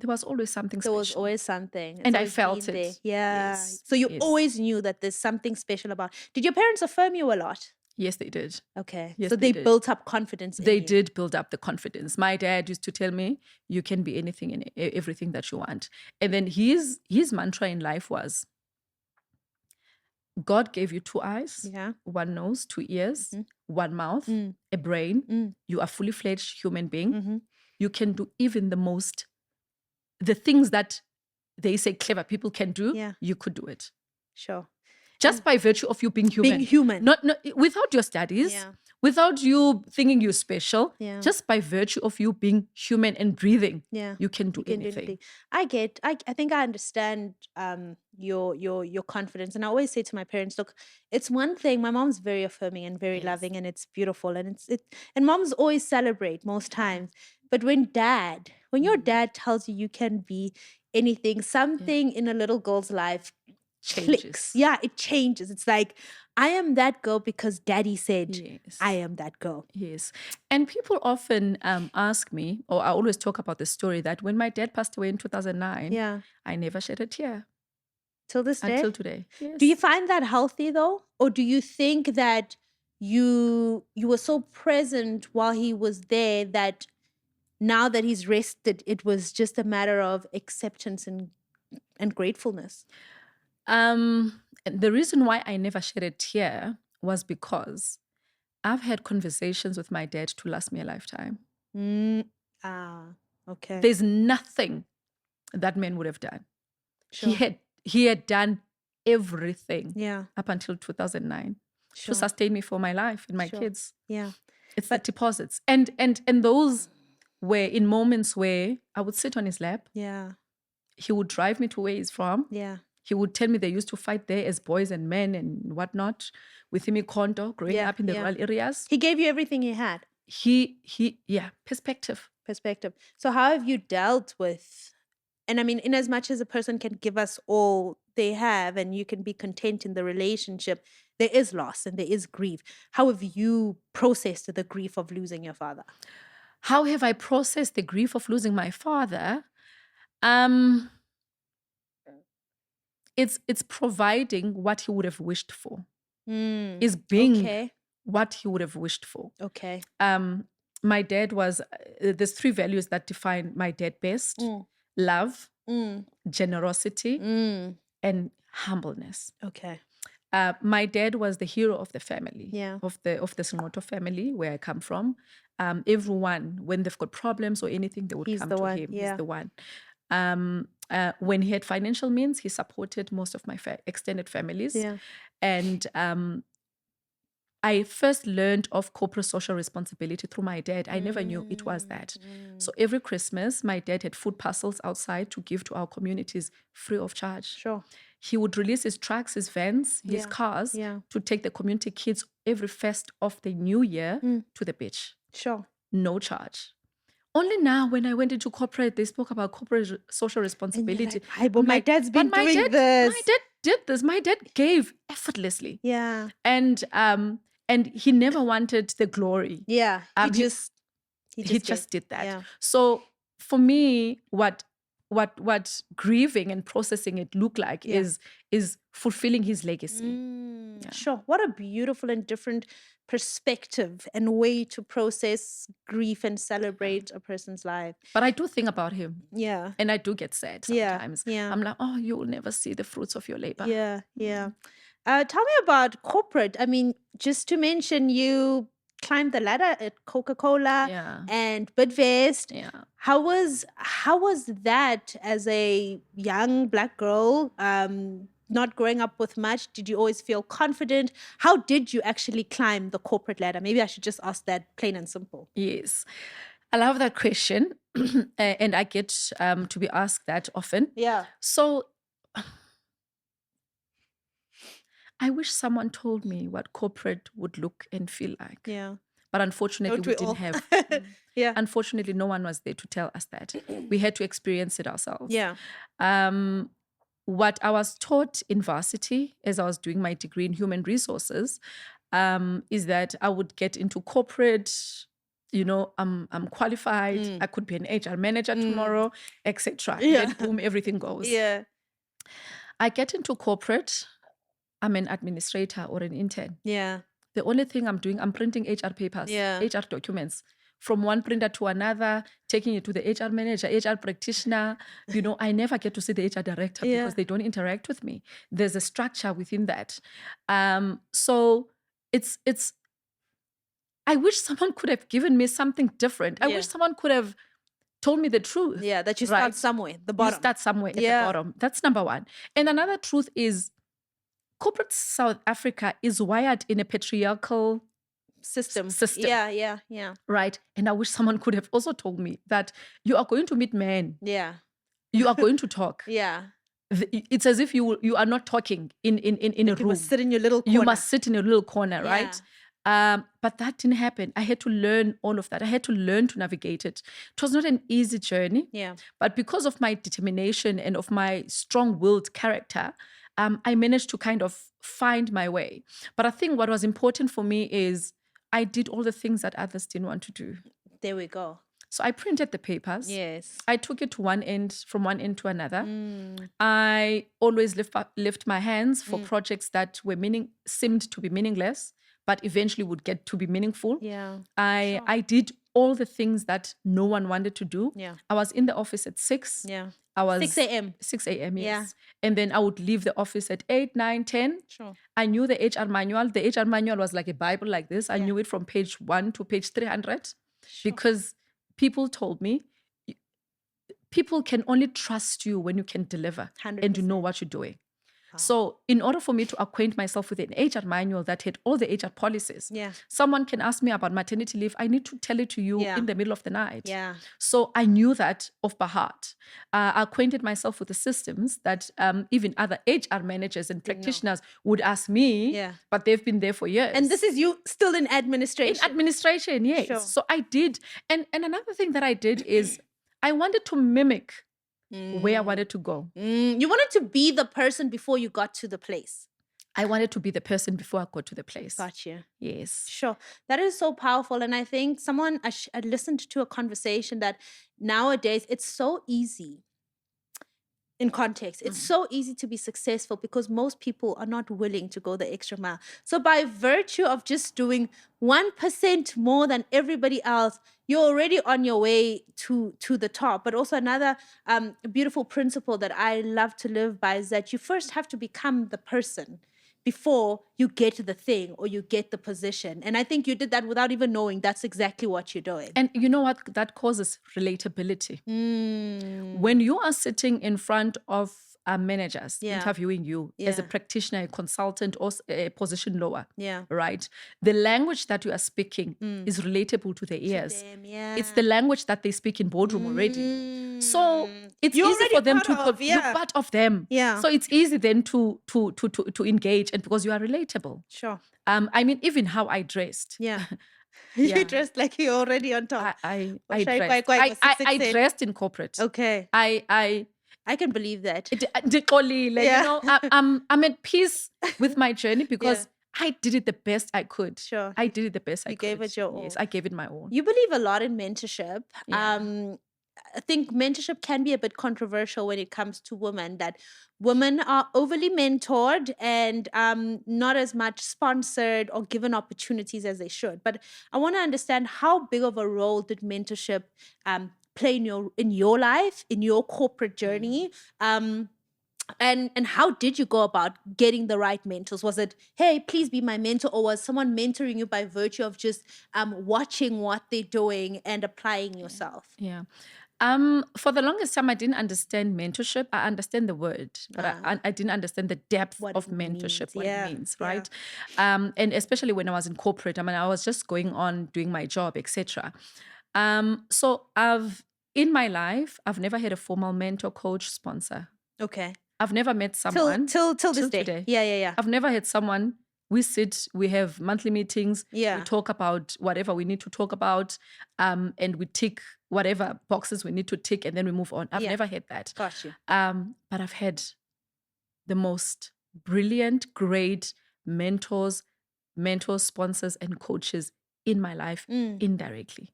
S2: there was always something
S1: There was
S2: special.
S1: always something. It's
S2: And I
S1: always
S2: felt
S1: been there.
S2: it.
S1: Yeah.
S2: Yes,
S1: So you
S2: yes.
S1: always knew that there's something special about. Did your parents affirm you a lot?
S2: Yes, they did.
S1: Okay.
S2: Yes,
S1: So
S2: they
S1: they
S2: did.
S1: built up confidence in
S2: They
S1: you.
S2: did build up the confidence. My dad used to tell me, you can be anything and everything that you want. And then his mantra in life was, God gave you 2 eyes,
S1: Yeah.
S2: 1 nose, 2 ears,
S1: Mhm.
S2: 1 mouth,
S1: Mm.
S2: a brain.
S1: Mm.
S2: You are fully fledged human being.
S1: Mhm.
S2: You can do even the things that they say clever people can do.
S1: Yeah.
S2: You could do it.
S1: Sure.
S2: Just by virtue of you being human.
S1: Being human.
S2: Not without your studies,
S1: Yeah.
S2: without you thinking you're special.
S1: Yeah.
S2: Just by virtue of you being human and breathing,
S1: Yeah.
S2: you can do
S1: You can do
S2: anything.
S1: anything. I think I understand your confidence. And I always say to my parents, look, it's one thing. My mom's very affirming and very
S2: Yes.
S1: loving, and it's beautiful. And and moms always celebrate most times. But when your dad tells you can be anything, something in a little girl's life clicks.
S2: Changes.
S1: Yeah, it changes. It's like, I am that girl because daddy said
S2: Yes.
S1: I am that girl.
S2: Yes. And people often ask me, or I always talk about the story that when my dad passed away in 2009,
S1: Yeah.
S2: I never shed a tear
S1: Till this day.
S2: until today. Yes.
S1: Do you find that healthy though? Or do you think that you were so present while he was there that now that he's rested, it was just a matter of acceptance and gratefulness?
S2: The reason why I never shed a tear was because I've had conversations with my dad to last me a lifetime.
S1: Okay.
S2: There's nothing that man would have done.
S1: Sure.
S2: He had done everything
S1: Yeah.
S2: up until 2009
S1: Sure.
S2: to sustain me for my life and my
S1: Sure.
S2: kids.
S1: Yeah.
S2: It's the deposits. And those were in moments where I would sit on his lap.
S1: Yeah.
S2: He would drive me to where he's from.
S1: Yeah.
S2: He would tell me they used to fight there as boys and men and whatnot with him in Kondo, growing
S1: Yeah,
S2: up in the
S1: yeah.
S2: rural areas.
S1: He gave you everything he had.
S2: Perspective.
S1: So how have you dealt with, and I mean, in as much as a person can give us all they have and you can be content in the relationship, there is loss and there is grief. How have you processed the grief of losing your father?
S2: How have I processed the grief of losing my father? It's providing what he would have wished for. Is being
S1: Okay.
S2: what he would have wished for.
S1: Okay.
S2: My dad was, there's 3 values that define my dad best: love, generosity, and humbleness.
S1: Okay.
S2: My dad was the hero of the family,
S1: Yeah.
S2: of the Singotho family, where I come from. Everyone, when they've got problems or anything, they would
S1: He's
S2: come
S1: the
S2: to
S1: one,
S2: him.
S1: yeah.
S2: He's the one. When he had financial means, he supported most of my extended families.
S1: Yeah.
S2: And I first learned of corporate social responsibility through my dad. I never knew it was that. So every Christmas, my dad had food parcels outside to give to our communities free of charge.
S1: Sure.
S2: He would release his trucks, his vans, his
S1: Yeah,
S2: cars
S1: yeah.
S2: to take the community kids every first of the new year to the beach.
S1: Sure.
S2: No charge. Only now, when I went into corporate, they spoke about corporate social responsibility.
S1: Like, but
S2: I'm
S1: my
S2: like,
S1: dad's been
S2: "But my
S1: doing
S2: dad-
S1: this."
S2: My dad did this. My dad gave effortlessly.
S1: Yeah.
S2: And he never wanted the glory.
S1: Yeah.
S2: He
S1: just
S2: did that.
S1: Yeah.
S2: So for me, what grieving and processing it look like
S1: Yeah.
S2: is fulfilling his legacy.
S1: Sure. What a beautiful and different perspective and way to process grief and celebrate a person's life.
S2: But I do think about him.
S1: Yeah.
S2: And I do get sad
S1: Yeah,
S2: sometimes.
S1: yeah.
S2: I'm like, oh, you will never see the fruits of your labor.
S1: Yeah. Yeah. Tell me about corporate. I mean, just to mention, you climbed the ladder at Coca-Cola
S2: Yeah.
S1: and Bidvest.
S2: Yeah.
S1: How was that as a young Black girl, not growing up with much? Did you always feel confident? How did you actually climb the corporate ladder? Maybe I should just ask that plain and simple.
S2: Yes. I love that question. And I get to be asked that often.
S1: Yeah.
S2: So I wish someone told me what corporate would look and feel like.
S1: Yeah.
S2: But unfortunately,
S1: Don't
S2: we
S1: we
S2: didn't
S1: all?
S2: have.
S1: Yeah.
S2: Unfortunately, no one was there to tell us that. We had to experience it ourselves.
S1: Yeah.
S2: What I was taught in varsity as I was doing my degree in human resources is that I would get into corporate I'm qualified. I could be an HR manager tomorrow, etc.
S1: Yeah.
S2: Then boom, everything goes.
S1: Yeah.
S2: I get into corporate. I'm an administrator or an intern.
S1: Yeah.
S2: The only thing I'm doing, I'm printing HR papers,
S1: Yeah.
S2: HR documents from one printer to another, taking it to the HR manager, HR practitioner. I never get to see the HR director because they don't interact with me. There's a structure within that. So it's I wish someone could have given me something different. I wish someone could have told me the truth.
S1: Yeah, that you start somewhere, the bottom.
S2: You start somewhere at the bottom. That's number one. And another truth is corporate South Africa is wired in a patriarchal system.
S1: Yeah.
S2: Right. And I wish someone could have also told me that you are going to meet men.
S1: Yeah.
S2: You are going to talk.
S1: Yeah.
S2: It's as if you are not talking in a room.
S1: You must sit in your little corner.
S2: You must sit in a little corner, right? But that didn't happen. I had to learn all of that. I had to learn to navigate it. It was not an easy journey.
S1: Yeah.
S2: But because of my determination and of my strong-willed character, I managed to kind of find my way. But I think what was important for me is I did all the things that others didn't want to do.
S1: There we go.
S2: So I printed the papers.
S1: Yes.
S2: I took it to from one end to another. I always lift my hands for projects that seemed to be meaningless, but eventually would get to be meaningful.
S1: Yeah.
S2: I did all the things that no one wanted to do.
S1: Yeah.
S2: I was in the office at 6.
S1: Yeah.
S2: I was
S1: 6 a.m.
S2: 6 a.m. Yes.
S1: Yeah.
S2: And then I would leave the office at 8, 9, 10.
S1: Sure.
S2: I knew the HR manual. The HR manual was like a Bible like this. I knew it from page 1 to page 300 because people told me people can only trust you when you can deliver
S1: 100%.
S2: and you know what you're doing. So in order for me to acquaint myself with an HR manual that had all the HR policies, someone can ask me about maternity leave. I need to tell it to you in the middle of the night.
S1: Yeah.
S2: So I knew that off by heart. I acquainted myself with the systems that even other HR managers and practitioners would ask me, but they've been there for years.
S1: And this is you still in administration?
S2: In administration, yes.
S1: Sure.
S2: So I did. And another thing that I did is I wanted to mimic where I wanted to go.
S1: You wanted to be the person before you got to the place.
S2: I wanted to be the person before I got to the place.
S1: Gotcha.
S2: Yes.
S1: Sure. That is so powerful. And I think I listened to a conversation that nowadays it's so easy. In context, it's so easy to be successful because most people are not willing to go the extra mile. So by virtue of just doing 1% more than everybody else, you're already on your way to the top. But also another beautiful principle that I love to live by is that you first have to become the person before you get the thing or you get the position. And I think you did that without even knowing that's exactly what you're doing.
S2: And you know what? That causes relatability. When you are sitting in front of managers interviewing you as a practitioner, a consultant, or a position lower, right? The language that you are speaking is relatable to their ears. It's the language that they speak in boardroom already. So it's easy for them to you're part of them.
S1: Yeah.
S2: So it's easy then to engage, and because you are relatable.
S1: Sure.
S2: I mean, even how I dressed.
S1: Yeah. You dressed like you're already on top.
S2: I dressed in corporate.
S1: Okay. I can believe that.
S2: I'm at peace with my journey because I did it the best I could.
S1: Sure.
S2: I did it the best I could.
S1: You gave it your all.
S2: Yes, I gave it my all.
S1: You believe a lot in mentorship. Yeah. I think mentorship can be a bit controversial when it comes to women, that women are overly mentored and not as much sponsored or given opportunities as they should. But I want to understand, how big of a role did mentorship play in your life, in your corporate journey? And how did you go about getting the right mentors? Was it, hey, please be my mentor? Or was someone mentoring you by virtue of just watching what they're doing and applying yourself?
S2: Yeah. For the longest time, I didn't understand mentorship. I understand the word, but I didn't understand the depth of mentorship, what it means, right? And especially when I was in corporate, I mean, I was just going on doing my job, etc. So in my life, I've never had a formal mentor, coach, sponsor.
S1: Okay.
S2: I've never met someone
S1: till this day.
S2: Today.
S1: Yeah.
S2: I've never had someone. We sit, we have monthly meetings, we talk about whatever we need to talk about, and we tick whatever boxes we need to tick, and then we move on. I've never had that.
S1: Got you.
S2: But I've had the most brilliant, great mentors, sponsors, and coaches in my life indirectly.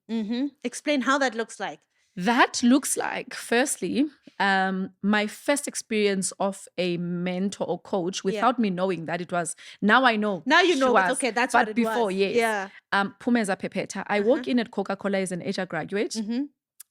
S1: Explain how that looks like.
S2: That looks like, firstly, my first experience of a mentor or coach without me knowing that it was. Now I know.
S1: Now you
S2: she
S1: know,
S2: was,
S1: okay, that's
S2: but
S1: what it
S2: before,
S1: was.
S2: yes.
S1: Yeah.
S2: Pumeza Pepeta. I walk in at Coca-Cola as an HR graduate.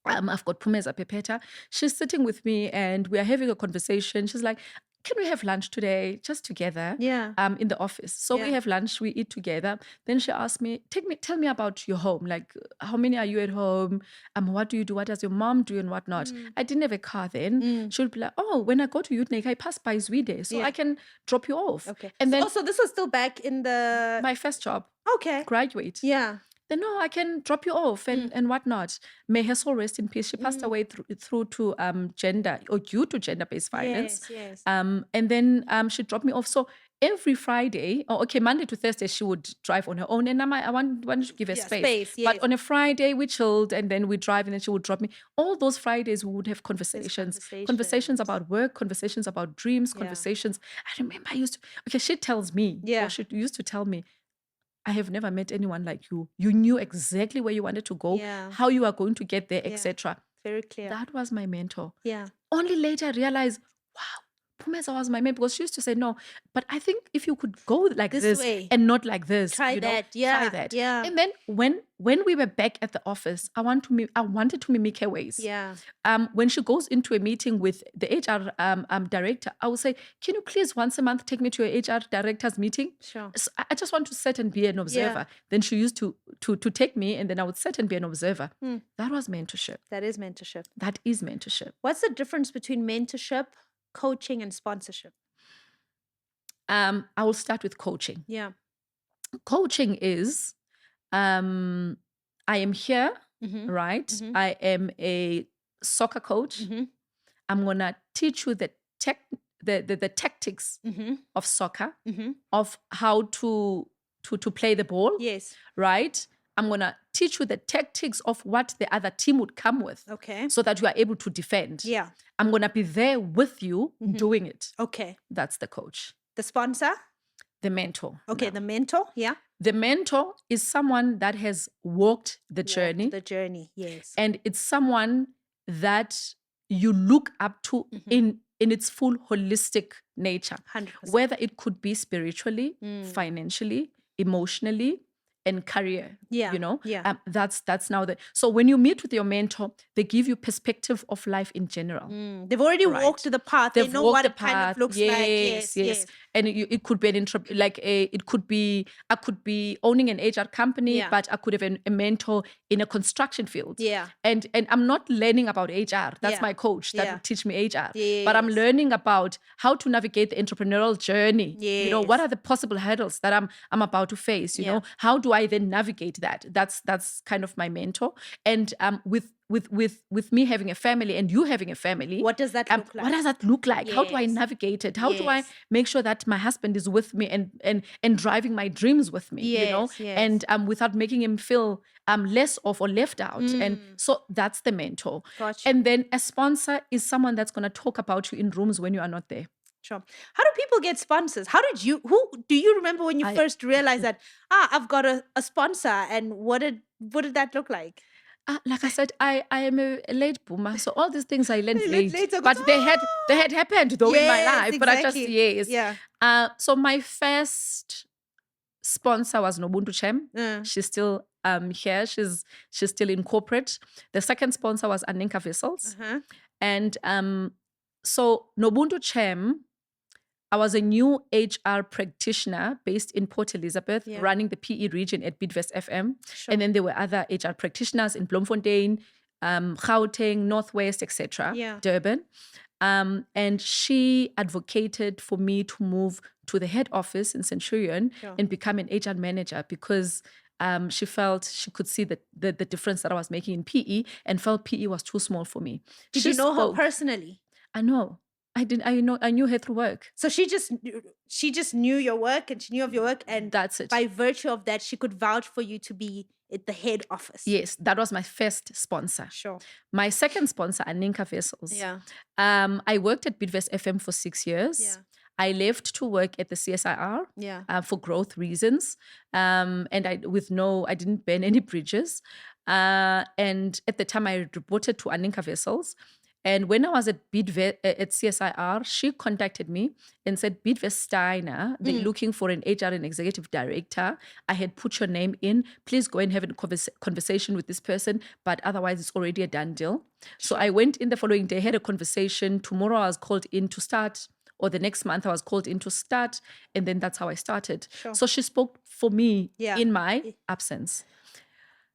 S2: I've got Pumeza Pepeta. She's sitting with me and we are having a conversation. She's like, can we have lunch today just together?
S1: Yeah.
S2: In the office. So we have lunch, we eat together. Then she asked me, tell me about your home. Like, how many are you at home? What do you do? What does your mom do and whatnot? I didn't have a car then. She would be like, oh, when I go to Utnik, I pass by Zwede, so I can drop you off.
S1: Okay.
S2: And then
S1: so this was still back in the...
S2: my first job.
S1: Okay.
S2: Graduate.
S1: Yeah.
S2: Then no, I can drop you off and whatnot. May her soul rest in peace. She passed away through to gender or due to gender-based violence.
S1: Yes.
S2: And then she dropped me off. So every Friday, Monday to Thursday, she would drive on her own. And I wanted to give her space.
S1: Yes.
S2: But on a Friday, we chilled and then we drive and then she would drop me. All those Fridays, we would have conversations about work, conversations about dreams, conversations. I remember she tells me, or she used to tell me, I have never met anyone like you. You knew exactly where you wanted to go, how you are going to get there, etc.
S1: Very clear.
S2: That was my mentor.
S1: Yeah.
S2: Only later I realized, wow, Pumeza was my mentor, because she used to say, no, but I think if you could go like this
S1: way
S2: and not like this,
S1: try that. Yeah.
S2: Try that.
S1: Yeah.
S2: And then when we were back at the office, I wanted to mimic her ways.
S1: Yeah.
S2: When she goes into a meeting with the HR director, I would say, can you please once a month take me to a HR director's meeting?
S1: Sure.
S2: So I just want to sit and be an observer. Then she used to take me, and then I would sit and be an observer. That was mentorship.
S1: That is mentorship.
S2: That is mentorship.
S1: What's the difference between mentorship, coaching, and sponsorship?
S2: I will start with coaching.
S1: Yeah.
S2: Coaching is, I am here, right? I am a soccer coach. I'm gonna teach you the tactics of soccer, of how to play the ball.
S1: Yes.
S2: Right? I'm gonna teach you the tactics of what the other team would come with.
S1: Okay.
S2: So that you are able to defend.
S1: Yeah.
S2: I'm gonna be there with you doing it.
S1: Okay.
S2: That's the coach.
S1: The sponsor?
S2: The mentor.
S1: Okay, the mentor, yeah.
S2: The mentor is someone that has walked the journey.
S1: The journey, yes.
S2: And it's someone that you look up to in its full holistic nature.
S1: 100%.
S2: Whether it could be spiritually, financially, emotionally, and career.
S1: Yeah.
S2: Yeah. That's now so when you meet with your mentor, they give you perspective of life in general.
S1: They've already walked the path. They know what it kind of looks like.
S2: Yes. And it could be I could be owning an HR company, but I could have a mentor in a construction field.
S1: Yeah.
S2: And I'm not learning about HR. That's my coach that would teach me HR. But I'm learning about how to navigate the entrepreneurial journey.
S1: Yes.
S2: What are the possible hurdles that I'm about to face? You know, how do I then navigate that? That's kind of my mentor. And with me having a family and you having a family,
S1: what does that look like?
S2: What does that look like? How do I navigate it? How do I make sure that my husband is with me and driving my dreams with me? And without making him feel less off or left out. And so that's the mentor.
S1: Gotcha.
S2: And then a sponsor is someone that's going to talk about you in rooms when you are not there.
S1: Sure. How do people get sponsors? Who do you remember when you first realized that, I've got a sponsor, and what did that look like?
S2: Like I said, I am a late boomer, so all these things I learned late. But they had happened though in my life.
S1: Exactly.
S2: But I just
S1: Yeah.
S2: So my first sponsor was Nomazibulo Tshanga. She's still here. She's still in corporate. The second sponsor was Aninka Vessels. And so Nomazibulo Tshanga, I was a new HR practitioner based in Port Elizabeth, running the PE region at Bidvest FM.
S1: Sure.
S2: And then there were other HR practitioners in Bloemfontein, Gauteng, Northwest, etc., Durban. And she advocated for me to move to the head office in Centurion and become an HR manager, because she felt she could see the difference that I was making in PE and felt PE was too small for me.
S1: Did you know her personally?
S2: I know. I knew her through work.
S1: So she just knew your work, and she knew of your work, and
S2: that's it.
S1: By virtue of that, she could vouch for you to be at the head office.
S2: Yes, that was my first sponsor.
S1: Sure.
S2: My second sponsor, Aninka Vessels.
S1: Yeah.
S2: I worked at Bidvest FM for 6 years.
S1: Yeah.
S2: I left to work at the CSIR for growth reasons. And I didn't burn any bridges. And at the time, I reported to Aninka Vessels. And when I was at at CSIR, she contacted me and said, Bidvest Steiner, they're looking for an HR and executive director. I had put your name in. Please go and have a conversation with this person, but otherwise it's already a done deal. So I went in the following day, had a conversation. Tomorrow I was called in to start, or the next month I was called in to start. And then that's how I started. So she spoke for me in my absence.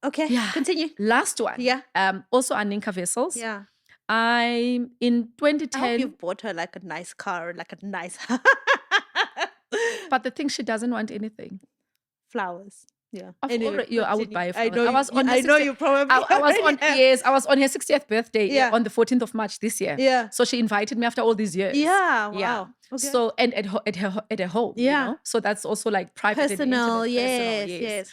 S1: Okay, continue.
S2: Last one. Also Aninka Vessels. I'm in 2010.
S1: I hope you've bought her like a nice car, like a nice.
S2: But the thing, she doesn't want anything.
S1: Flowers. Yeah.
S2: Anyway, I would buy a flower.
S1: I know you probably.
S2: I was on her 60th birthday on the 14th of March this year.
S1: Yeah.
S2: So she invited me after all these years.
S1: Yeah. Wow. Okay.
S2: So and at her home.
S1: Yeah.
S2: You know? So that's also like private,
S1: personal.
S2: And intimate,
S1: Yes.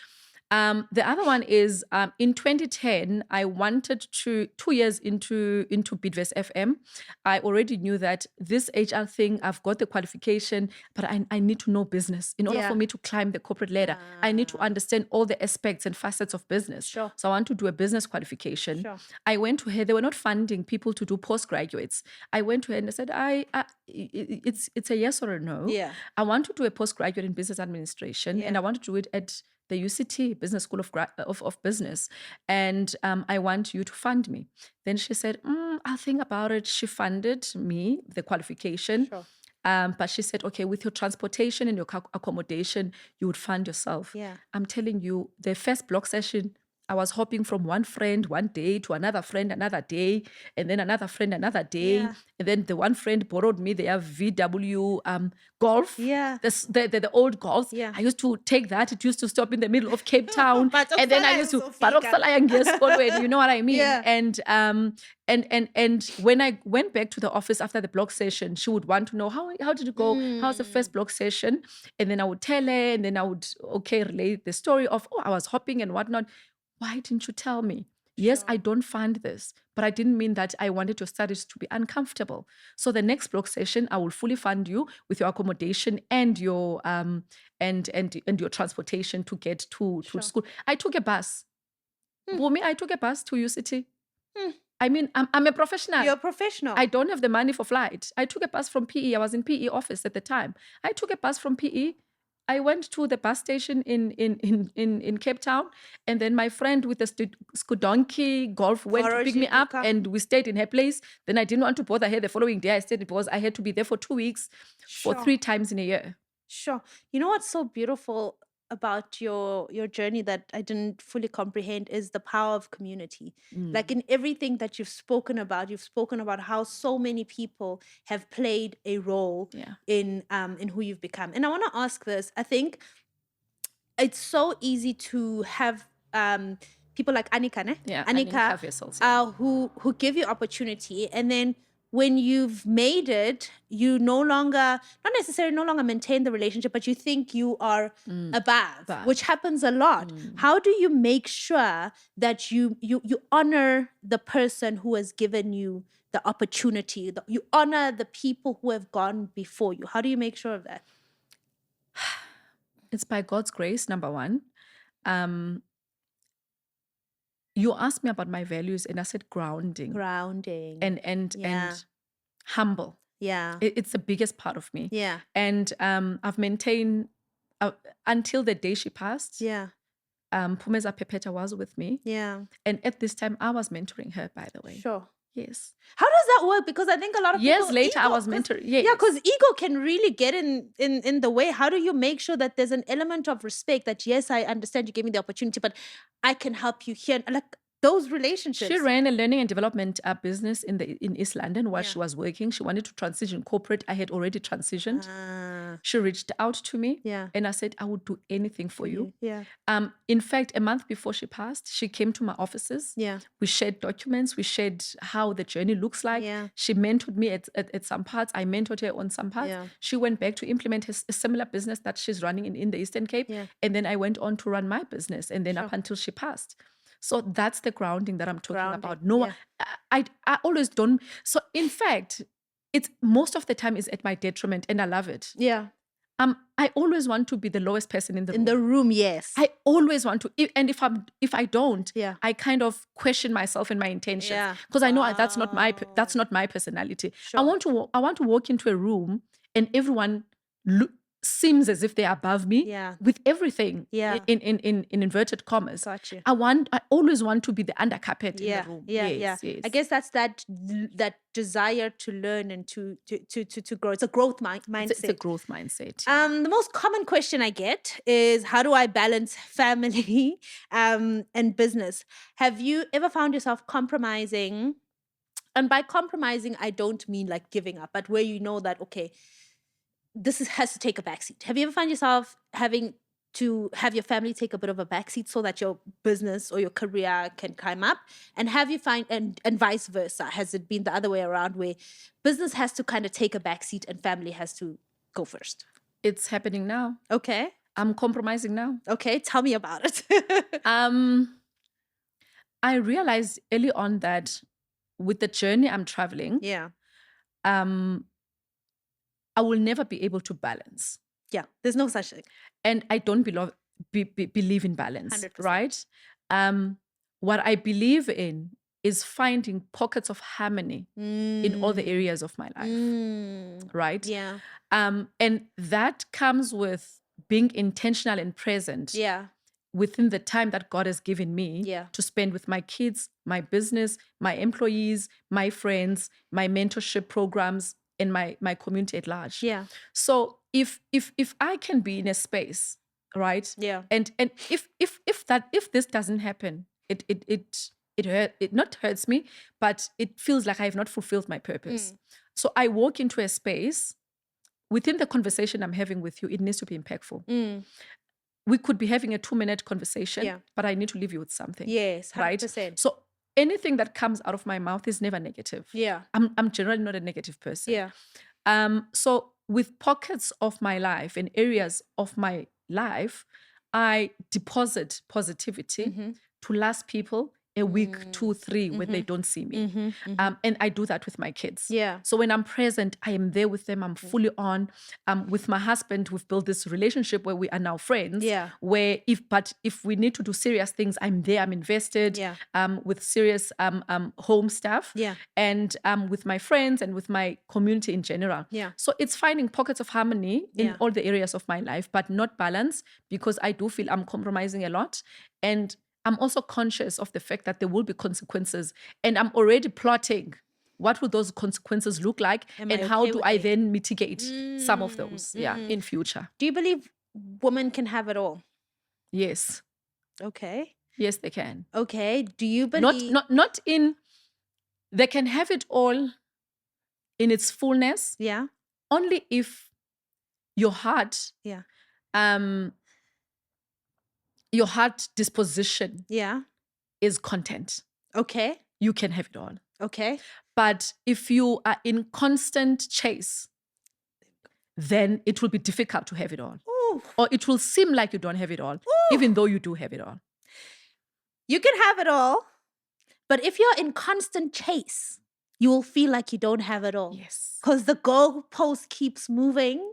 S2: The other one is in 2010, I wanted to, 2 years into Bidvest FM, I already knew that this HR thing, I've got the qualification, but I need to know business. In order for me to climb the corporate ladder, I need to understand all the aspects and facets of business.
S1: Sure.
S2: So I want to do a business qualification.
S1: Sure.
S2: I went to her, they were not funding people to do postgraduates. I went to her and I said, it's a yes or a no.
S1: Yeah.
S2: I want to do a postgraduate in business administration and I want to do it at the UCT, Business School of Business, and I want you to fund me. Then she said, I'll think about it. She funded me, the qualification.
S1: Sure.
S2: But she said, okay, with your transportation and your accommodation, you would fund yourself.
S1: Yeah.
S2: I'm telling you, the first block session, I was hopping from one friend one day to another friend another day, and then another friend another day.
S1: Yeah.
S2: And then the one friend borrowed me their VW Golf.
S1: Yeah.
S2: The old Golf.
S1: Yeah.
S2: I used to take that. It used to stop in the middle of Cape Town. And then I used to, you know what I mean?
S1: Yeah.
S2: And when I went back to the office after the block session, she would want to know, how did it go? How's the first block session? And then I would tell her, and then I would, relate the story of, I was hopping and whatnot. Why didn't you tell me? Yes, I don't fund this, but I didn't mean that I wanted your studies to be uncomfortable. So the next block session, I will fully fund you with your accommodation and your and your transportation to get to school. I took a bus. Bumi, I took a bus to UCT. I mean, I'm a professional.
S1: You're a professional.
S2: I don't have the money for flight. I took a bus from PE. I was in PE office at the time. I took a bus from PE. I went to the bus station in Cape Town, and then my friend with the Skudonkey Golf went to pick me up, and we stayed in her place. Then I didn't want to bother her the following day. I stayed because I had to be there for 2 weeks, for 3 times in a year.
S1: Sure. You know what's so beautiful about your journey that I didn't fully comprehend is the power of community. Like in everything that you've spoken about how so many people have played a role in who you've become. And I want to ask this. I think it's so easy to have people like Anika,
S2: Anika Vessels,
S1: who give you opportunity, and then when you've made it, you not necessarily maintain the relationship, but you think you are above, which happens a lot. How do you make sure that you honor the person who has given you the opportunity, you honor the people who have gone before you? How do you make sure of that?
S2: It's by God's grace, number one. You asked me about my values, and I said grounding. And humble.
S1: Yeah.
S2: It's the biggest part of me.
S1: Yeah.
S2: And I've maintained until the day she passed.
S1: Yeah.
S2: Pumeza Pepeta was with me.
S1: Yeah.
S2: And at this time, I was mentoring her, by the way.
S1: Sure.
S2: Yes.
S1: How does that work? Because I think a lot of people...
S2: Years later, I was mentoring. Yes.
S1: Yeah, because ego can really get in the way. How do you make sure that there's an element of respect that, yes, I understand you gave me the opportunity, but I can help you here? Like those relationships.
S2: She ran a learning and development business in East London while she was working. She wanted to transition corporate. I had already transitioned. She reached out to me.
S1: Yeah.
S2: And I said, I would do anything for you.
S1: Yeah.
S2: In fact, a month before she passed, she came to my offices.
S1: Yeah.
S2: We shared documents. We shared how the journey looks like.
S1: Yeah.
S2: She mentored me at some parts. I mentored her on some parts.
S1: Yeah.
S2: She went back to implement a similar business that she's running in the Eastern Cape.
S1: Yeah.
S2: And then I went on to run my business. And then up until she passed. So that's the grounding that I'm talking about. No, I always don't. So in fact, it's most of the time is at my detriment, and I love it.
S1: Yeah.
S2: I always want to be the lowest person in the room.
S1: In the room, yes.
S2: I always want to, and if I don't,
S1: Yeah.
S2: I kind of question myself and my intentions,
S1: Yeah.
S2: because I know that's not my personality.
S1: Sure.
S2: I want to walk into a room and everyone seems as if they're above me,
S1: Yeah.
S2: with everything,
S1: Yeah.
S2: in inverted commas.
S1: Got you.
S2: I always want to be the under carpet
S1: Yeah.
S2: in the room.
S1: Yeah.
S2: Yes,
S1: Yeah.
S2: yes.
S1: I guess that's that desire to learn and to grow. It's a growth mindset.
S2: It's a growth mindset.
S1: The most common question I get is, how do I balance family and business? Have you ever found yourself compromising? And by compromising, I don't mean like giving up, but where you know that, okay, has to take a backseat. Have you ever found yourself having to have your family take a bit of a backseat so that your business or your career can climb up? And have you and vice versa? Has it been the other way around, where business has to kind of take a backseat and family has to go first?
S2: It's happening now.
S1: Okay.
S2: I'm compromising now.
S1: Okay, tell me about it.
S2: I realized early on that with the journey I'm traveling,
S1: Yeah.
S2: I will never be able to balance.
S1: Yeah, there's no such thing.
S2: And I don't believe in balance,
S1: 100%.
S2: right? What I believe in is finding pockets of harmony in all the areas of my life, right?
S1: Yeah.
S2: And that comes with being intentional and present.
S1: Yeah.
S2: Within the time that God has given me to spend with my kids, my business, my employees, my friends, my mentorship programs, and my community at large.
S1: Yeah.
S2: So if I can be in a space, right?
S1: Yeah.
S2: And if this doesn't happen, it not hurts me, but it feels like I have not fulfilled my purpose. So I walk into a space. Within the conversation I'm having with you, it needs to be impactful. We could be having a 2-minute conversation, but I need to leave you with something.
S1: Yes, 100%.
S2: Right? So anything that comes out of my mouth is never negative.
S1: Yeah.
S2: I'm generally not a negative person.
S1: Yeah.
S2: So with pockets of my life and areas of my life, I deposit positivity to last people a week, 2, 3, when they don't see me. And I do that with my kids.
S1: Yeah.
S2: So when I'm present, I am there with them. I'm fully on. With my husband, we've built this relationship where we are now friends.
S1: Yeah.
S2: Where if we need to do serious things, I'm there. I'm invested.
S1: Yeah.
S2: With serious home stuff.
S1: Yeah.
S2: And with my friends and with my community in general.
S1: Yeah.
S2: So it's finding pockets of harmony in all the areas of my life, but not balance, because I do feel I'm compromising a lot. And I'm also conscious of the fact that there will be consequences, and I'm already plotting what will those consequences look like, and how do I then mitigate some of those in future.
S1: Do you believe women can have it all?
S2: Yes.
S1: Okay.
S2: Yes, they can.
S1: Okay. Do you believe
S2: not in they can have it all in its fullness?
S1: Yeah.
S2: Only if your heart your heart disposition is content.
S1: Okay.
S2: You can have it all.
S1: Okay.
S2: But if you are in constant chase, then it will be difficult to have it all.
S1: Ooh.
S2: Or it will seem like you don't have it all, even though you do have it all.
S1: You can have it all, but if you're in constant chase, you will feel like you don't have it all.
S2: Yes.
S1: Because the goalpost keeps moving.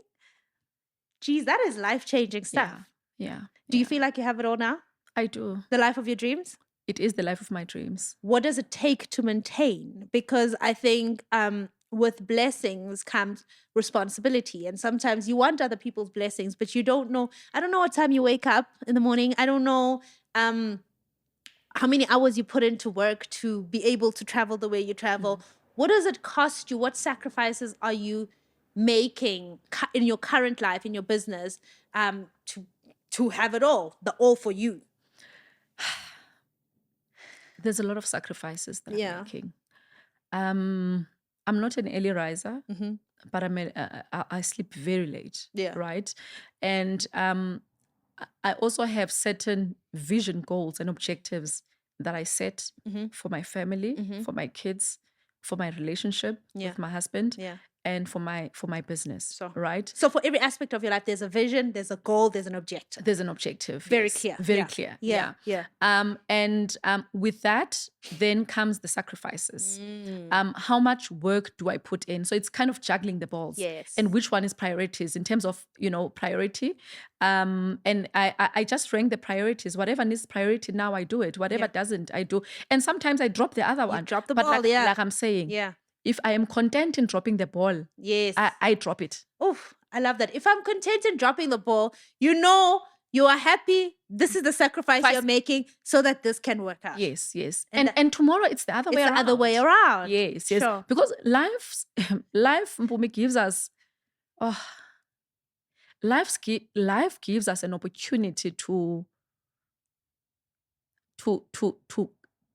S1: Geez, that is life-changing stuff.
S2: Yeah.
S1: Do you feel like you have it all now?
S2: I do.
S1: The life of your dreams?
S2: It is the life of my dreams.
S1: What does it take to maintain? Because I think with blessings comes responsibility. And sometimes you want other people's blessings, but you don't know. I don't know what time you wake up in the morning. I don't know how many hours you put into work to be able to travel the way you travel. What does it cost you? What sacrifices are you making in your current life, in your business, to have it all, the all for you?
S2: There's a lot of sacrifices that I'm making. I'm not an early riser, but I sleep very late, right? And I also have certain vision goals and objectives that I set for my family, for my kids, for my relationship with my husband. and for my business, right?
S1: So for every aspect of your life, there's a vision, there's a goal, there's an objective.
S2: There's an objective.
S1: Very
S2: yes.
S1: clear.
S2: Very
S1: Yeah.
S2: clear.
S1: Yeah. Yeah.
S2: And with that, then comes the sacrifices. How much work do I put in? So it's kind of juggling the balls.
S1: Yes.
S2: And which one is priorities in terms of, priority. And I just rank the priorities. Whatever needs priority now, I do it. Whatever doesn't, I do. And sometimes I drop the other one.
S1: Drop the
S2: but
S1: ball,
S2: like I'm saying, if I am content in dropping the ball, I drop it.
S1: Oof, I love that. If I'm content in dropping the ball, you are happy. This is the sacrifice you're making so that this can work out.
S2: Yes. And tomorrow it's the other way around.
S1: It's the other way around.
S2: Yes.
S1: Sure.
S2: Because life Mpumi, gives us, life gives us an opportunity to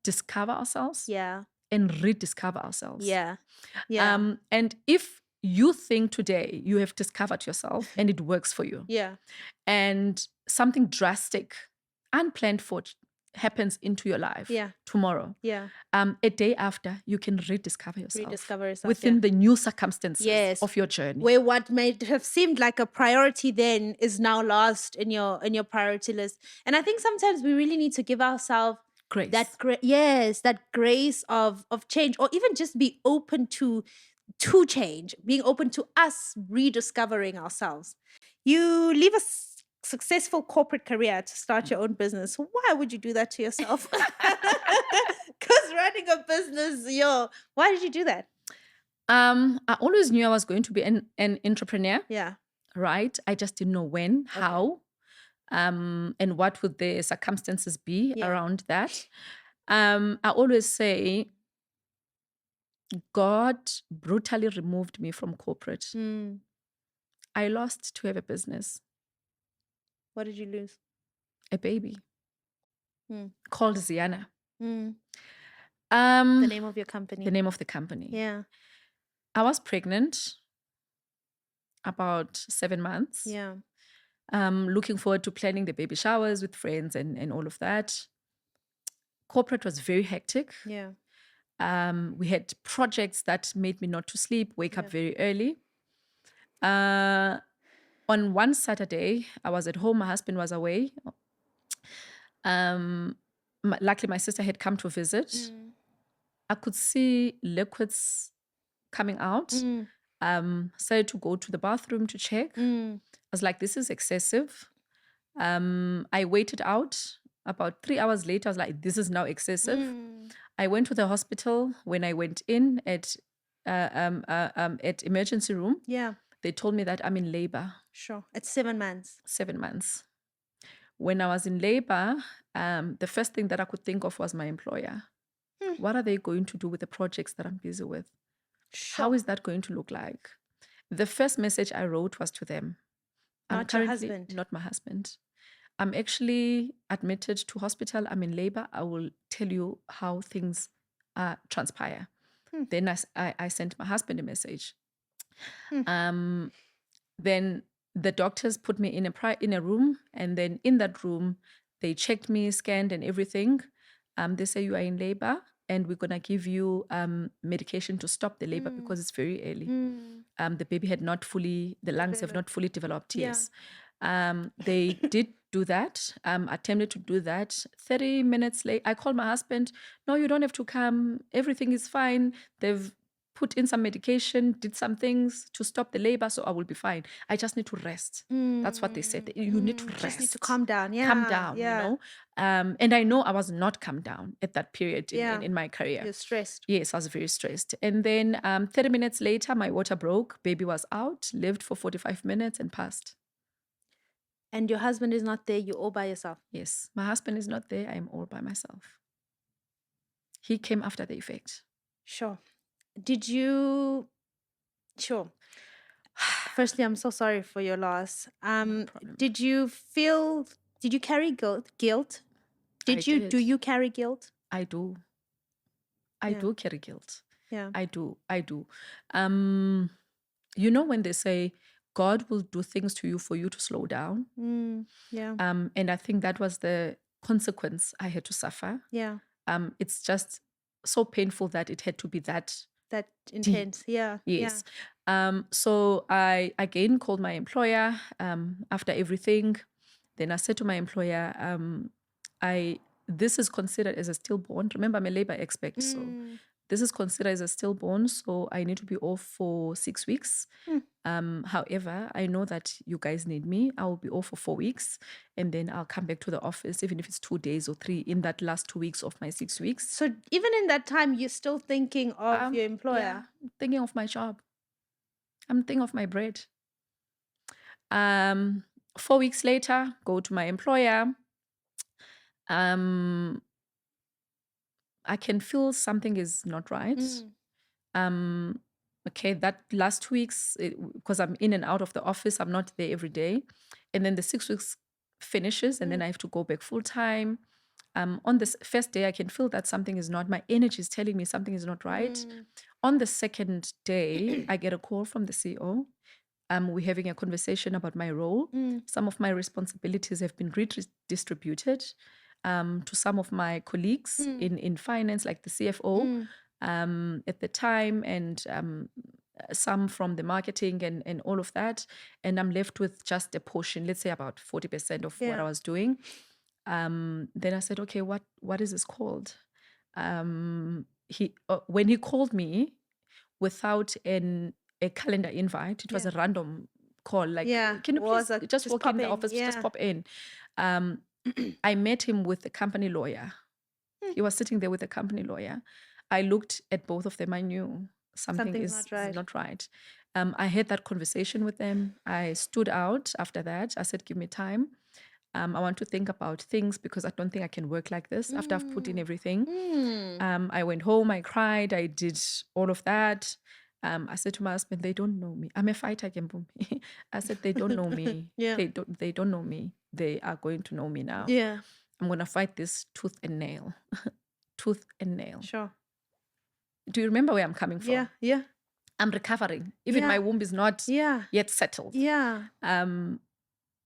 S2: discover ourselves.
S1: Yeah.
S2: And rediscover ourselves.
S1: Yeah.
S2: And if you think today you have discovered yourself and it works for you, and something drastic, unplanned for happens into your life tomorrow, a day after, you can rediscover yourself within the new circumstances of your journey.
S1: Where what might have seemed like a priority then is now lost in your priority list. And I think sometimes we really need to give ourselves
S2: grace.
S1: That grace of change, or even just be open to change, being open to us rediscovering ourselves. You leave a successful corporate career to start your own business. Why would you do that to yourself? Because running a business, why did you do that?
S2: I always knew I was going to be an entrepreneur.
S1: Yeah.
S2: Right? I just didn't know when, how. And what would the circumstances be around that? I always say, God brutally removed me from corporate. I lost to have a business.
S1: What did you lose?
S2: A baby called Ziana.
S1: The name of your company.
S2: The name of the company.
S1: Yeah.
S2: I was pregnant about 7 months.
S1: Yeah.
S2: Looking forward to planning the baby showers with friends and all of that. Corporate was very hectic.
S1: Yeah.
S2: We had projects that made me not to sleep, wake up very early. On one Saturday, I was at home. My husband was away. Luckily, my sister had come to visit. I could see liquids coming out. Started to go to the bathroom to check. I was like, this is excessive. I waited out. About 3 hours later, I was like, this is now excessive. I went to the hospital. When I went in at emergency room, they told me that I'm in labor.
S1: Sure. At 7 months.
S2: 7 months. When I was in labor, the first thing that I could think of was my employer. What are they going to do with the projects that I'm busy with?
S1: Sure.
S2: How is that going to look like? The first message I wrote was to them.
S1: Not your husband.
S2: Not my husband. I'm actually admitted to hospital. I'm in labor. I will tell you how things transpire. Then I sent my husband a message. Then the doctors put me in a room, and then in that room, they checked me, scanned, and everything. They say you are in labor, and we're gonna give you medication to stop the labor because it's very early. The baby had not fully, the lungs have not fully developed. Yes. They did do that, attempted to do that. 30 minutes late, I called my husband. No, you don't have to come. Everything is fine. They've put in some medication, did some things to stop the labor, so I will be fine. I just need to rest. That's what they said. You need to rest.
S1: Just need to calm down. Yeah.
S2: Calm down, you know. And I know I was not calm down at that period in my career.
S1: You're stressed.
S2: Yes, I was very stressed. And then 30 minutes later, my water broke. Baby was out, lived for 45 minutes and passed.
S1: And your husband is not there, you're all by yourself?
S2: Yes, my husband is not there, I am all by myself. He came after the effect.
S1: Sure. Sure. Firstly, I'm so sorry for your loss. Did you carry guilt? Do you carry guilt?
S2: I do. I do carry guilt.
S1: Yeah.
S2: I do. You know when they say, God will do things to you for you to slow down.
S1: Yeah.
S2: And I think that was the consequence I had to suffer.
S1: Yeah.
S2: It's just so painful that it had to be that
S1: intense.
S2: deep.
S1: Yeah.
S2: Yes. So I again called my employer after everything. Then I said to my employer, this is considered as a stillborn. Remember, I'm a labor expert, so this is considered as a stillborn. So I need to be off for 6 weeks. However, I know that you guys need me. I will be off for 4 weeks, and then I'll come back to the office, even if it's 2 days or 3 in that last 2 weeks of my 6 weeks.
S1: So even in that time, you're still thinking of your employer.
S2: Yeah, I'm thinking of my job. I'm thinking of my bread. 4 weeks later, go to my employer. I can feel something is not right. Okay, that last 2 weeks, because I'm in and out of the office, I'm not there every day. And then the 6 weeks finishes, and then I have to go back full time. On this first day, I can feel that something is not, my energy is telling me something is not right. On the second day, I get a call from the CEO. We're having a conversation about my role. Some of my responsibilities have been redistributed to some of my colleagues in finance, like the CFO at the time, and some from the marketing and all of that. And I'm left with just a portion, let's say about 40% of what I was doing. Then I said, okay, what is this called? When he called me without a calendar invite, it was a random call. Like, can you please just walk in the office, just pop in? I met him with the company lawyer. He was sitting there with a company lawyer. I looked at both of them. I knew something is not right. I had that conversation with them. I stood out after that. I said, give me time. I want to think about things because I don't think I can work like this after I've put in everything. I went home, I cried, I did all of that. I said to my husband, they don't know me. I'm a fighter, Kembumi. I said, they don't know me. They don't know me. They are going to know me now. I'm going to fight this tooth and nail. Tooth and nail.
S1: Sure.
S2: Do you remember where I'm coming from?
S1: Yeah.
S2: I'm recovering. Even my womb is not yet settled.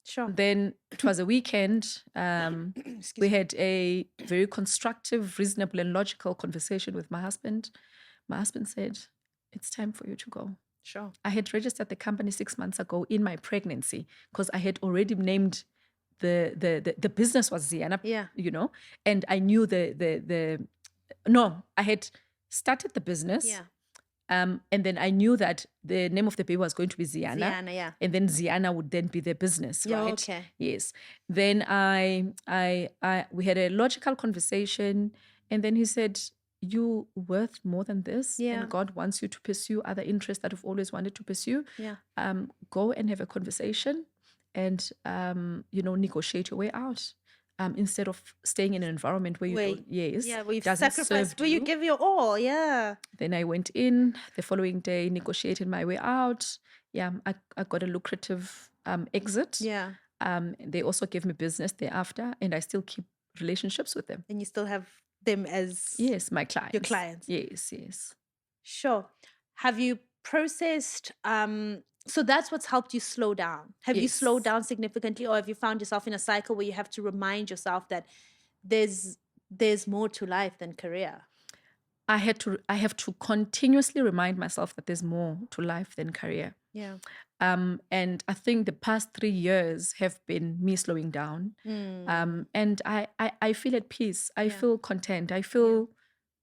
S1: Sure.
S2: Then it was a weekend. We had a very constructive, reasonable, and logical conversation with my husband. My husband said, it's time for you to go.
S1: Sure.
S2: I had registered the company 6 months ago in my pregnancy because I had already named the business was Ziana, you know, and I knew I had started the business. And then I knew that the name of the baby was going to be Ziana. And then Ziana would then be the business, right?
S1: Okay.
S2: Yes. Then we had a logical conversation, and then he said, "You worth more than this, and God wants you to pursue other interests that you've always wanted to pursue. Go and have a conversation, and negotiate your way out." Instead of staying in an environment where where
S1: you've sacrificed, where you give your all,
S2: Then I went in the following day, negotiated my way out. I got a lucrative exit. They also gave me business thereafter, and I still keep relationships with them.
S1: And you still have them as
S2: my clients.
S1: Your clients.
S2: Yes.
S1: Sure. Have you processed so that's what's helped you slow down. Have you slowed down significantly, or have you found yourself in a cycle where you have to remind yourself that there's more to life than career?
S2: I have to continuously remind myself that there's more to life than career. And I think the past 3 years have been me slowing down. And I feel at peace. I feel content. I feel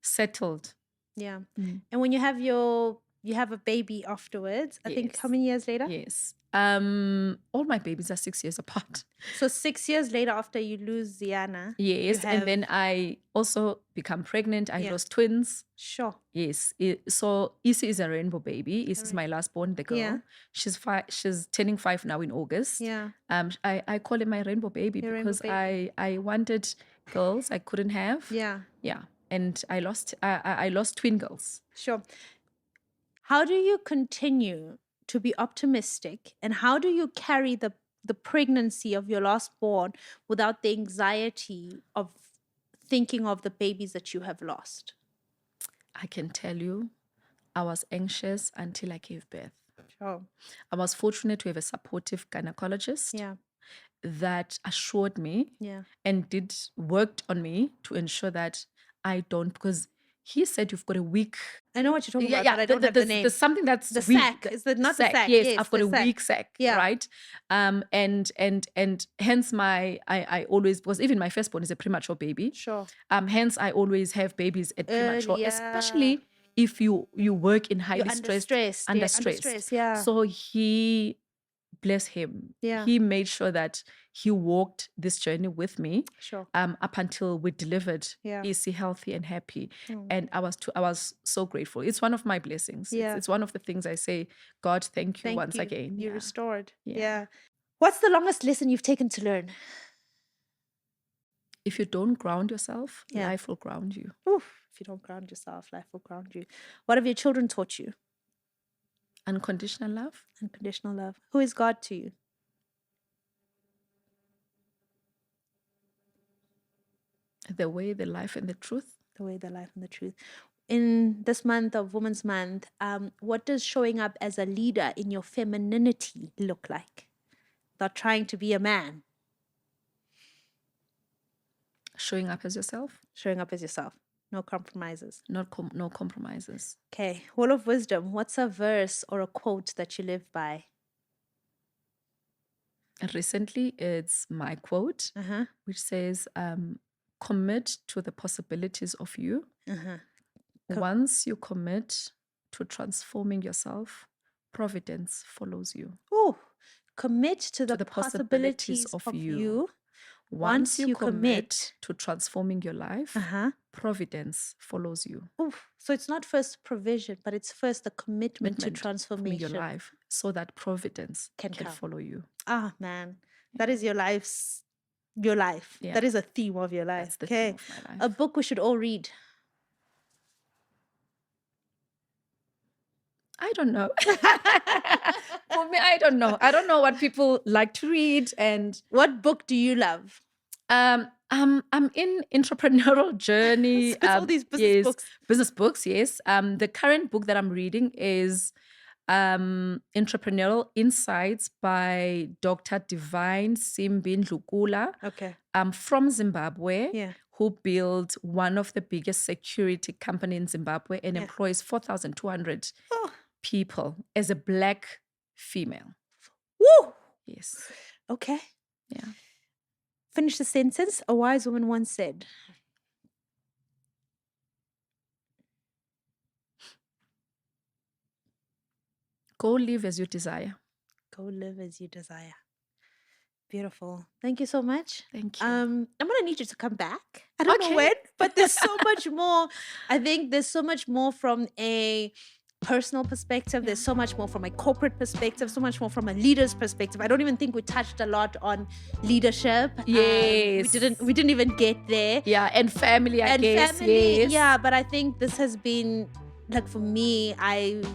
S2: settled.
S1: And when you have a baby afterwards, I think how many years later?
S2: Yes. All my babies are 6 years apart.
S1: So 6 years later after you lose Ziana.
S2: Yes. And then I also become pregnant. I lost twins.
S1: Sure.
S2: Yes. So Isi is a rainbow baby. Isi is my last born, the girl. She's turning 5 now in August. I call it my rainbow baby because I wanted girls I couldn't have. And I lost twin girls.
S1: Sure. How do you continue to be optimistic, and how do you carry the pregnancy of your last born without the anxiety of thinking of the babies that you have lost?
S2: I can tell you, I was anxious until I gave birth.
S1: Sure.
S2: I was fortunate to have a supportive gynecologist that assured me and worked on me to ensure that I don't, because he said, you've got a weak.
S1: I know what you're talking about, but I don't have the name.
S2: There's something that's
S1: The
S2: weak.
S1: sack. Is that not the sack?
S2: Yes, I've got
S1: the
S2: a
S1: sack.
S2: weak sack,
S1: Yeah.
S2: right? And hence I always, because even my firstborn is a premature baby.
S1: Sure.
S2: Hence I always have babies at premature,
S1: Yeah.
S2: especially if you work in highly
S1: You're
S2: stressed,
S1: under stress. Yeah.
S2: So he, bless him,
S1: Yeah.
S2: he made sure that he walked this journey with me.
S1: Sure.
S2: Up until we delivered,
S1: Yeah.
S2: easy, healthy, and happy.
S1: Mm.
S2: And I was so grateful. It's one of my blessings.
S1: Yeah.
S2: It's one of the things I say, God, thank you once again.
S1: You restored.
S2: Yeah.
S1: Yeah. What's the longest lesson you've taken to learn?
S2: If you don't ground yourself,
S1: Yeah.
S2: life will ground you.
S1: Oof. If you don't ground yourself, life will ground you. What have your children taught you?
S2: Unconditional love.
S1: Unconditional love. Who is God to you?
S2: The way, the life, and the truth.
S1: The way, the life, and the truth. In this month of Women's Month, what does showing up as a leader in your femininity look like? Not trying to be a man.
S2: Showing up as yourself.
S1: Showing up as yourself. No compromises.
S2: No compromises.
S1: Okay. Wall of Wisdom. What's a verse or a quote that you live by?
S2: Recently, it's my quote, which says, commit to the possibilities of you. Once you commit to transforming yourself, providence follows you.
S1: Oh, commit to the possibilities of you. Once you commit
S2: to transforming your life, providence follows you.
S1: Oof. So it's not first provision, but it's first the commitment to transformation.
S2: Your life, so that providence can follow you.
S1: Ah, man, that is your life. Yeah. That is a theme of your life.
S2: That's the theme of my life.
S1: A book we should all read.
S2: I don't know. For me, I don't know. I don't know what people like to read. And
S1: what book do you love?
S2: I'm in entrepreneurial journey.
S1: All these business books.
S2: Business books, yes. The current book that I'm reading is Entrepreneurial Insights by Dr. Divine Simbin Lukula.
S1: Okay.
S2: From Zimbabwe.
S1: Yeah.
S2: Who built one of the biggest security company in Zimbabwe and employs 4,200 people as a Black female.
S1: Woo!
S2: Yes.
S1: Okay.
S2: Yeah.
S1: Finish the sentence. A wise woman once said.
S2: Go live as you desire.
S1: Go live as you desire. Beautiful. Thank you so much.
S2: Thank you.
S1: I'm gonna need you to come back. I don't know when, but there's so much more. I think there's so much more from a personal perspective. There's so much more from a corporate perspective, so much more from a leader's perspective. I don't even think we touched a lot on leadership.
S2: Yes.
S1: We didn't even get there.
S2: Yeah, and family, I guess.
S1: Family,
S2: yes.
S1: Yeah, but I think this has been, like, for me, I've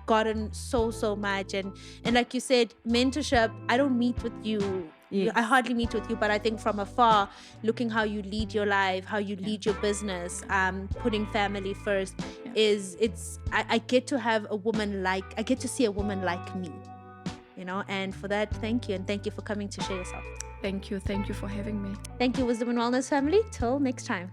S1: gotten so much. And like you said, mentorship, I don't meet with you. Yes. I hardly meet with you, but I think from afar, looking how you lead your life, how you lead your business, putting family first, I get to have I get to see a woman like me, and for that, thank you. And thank you for coming to share yourself.
S2: Thank you for having me.
S1: Thank you, Wisdom and Wellness family. Till next time.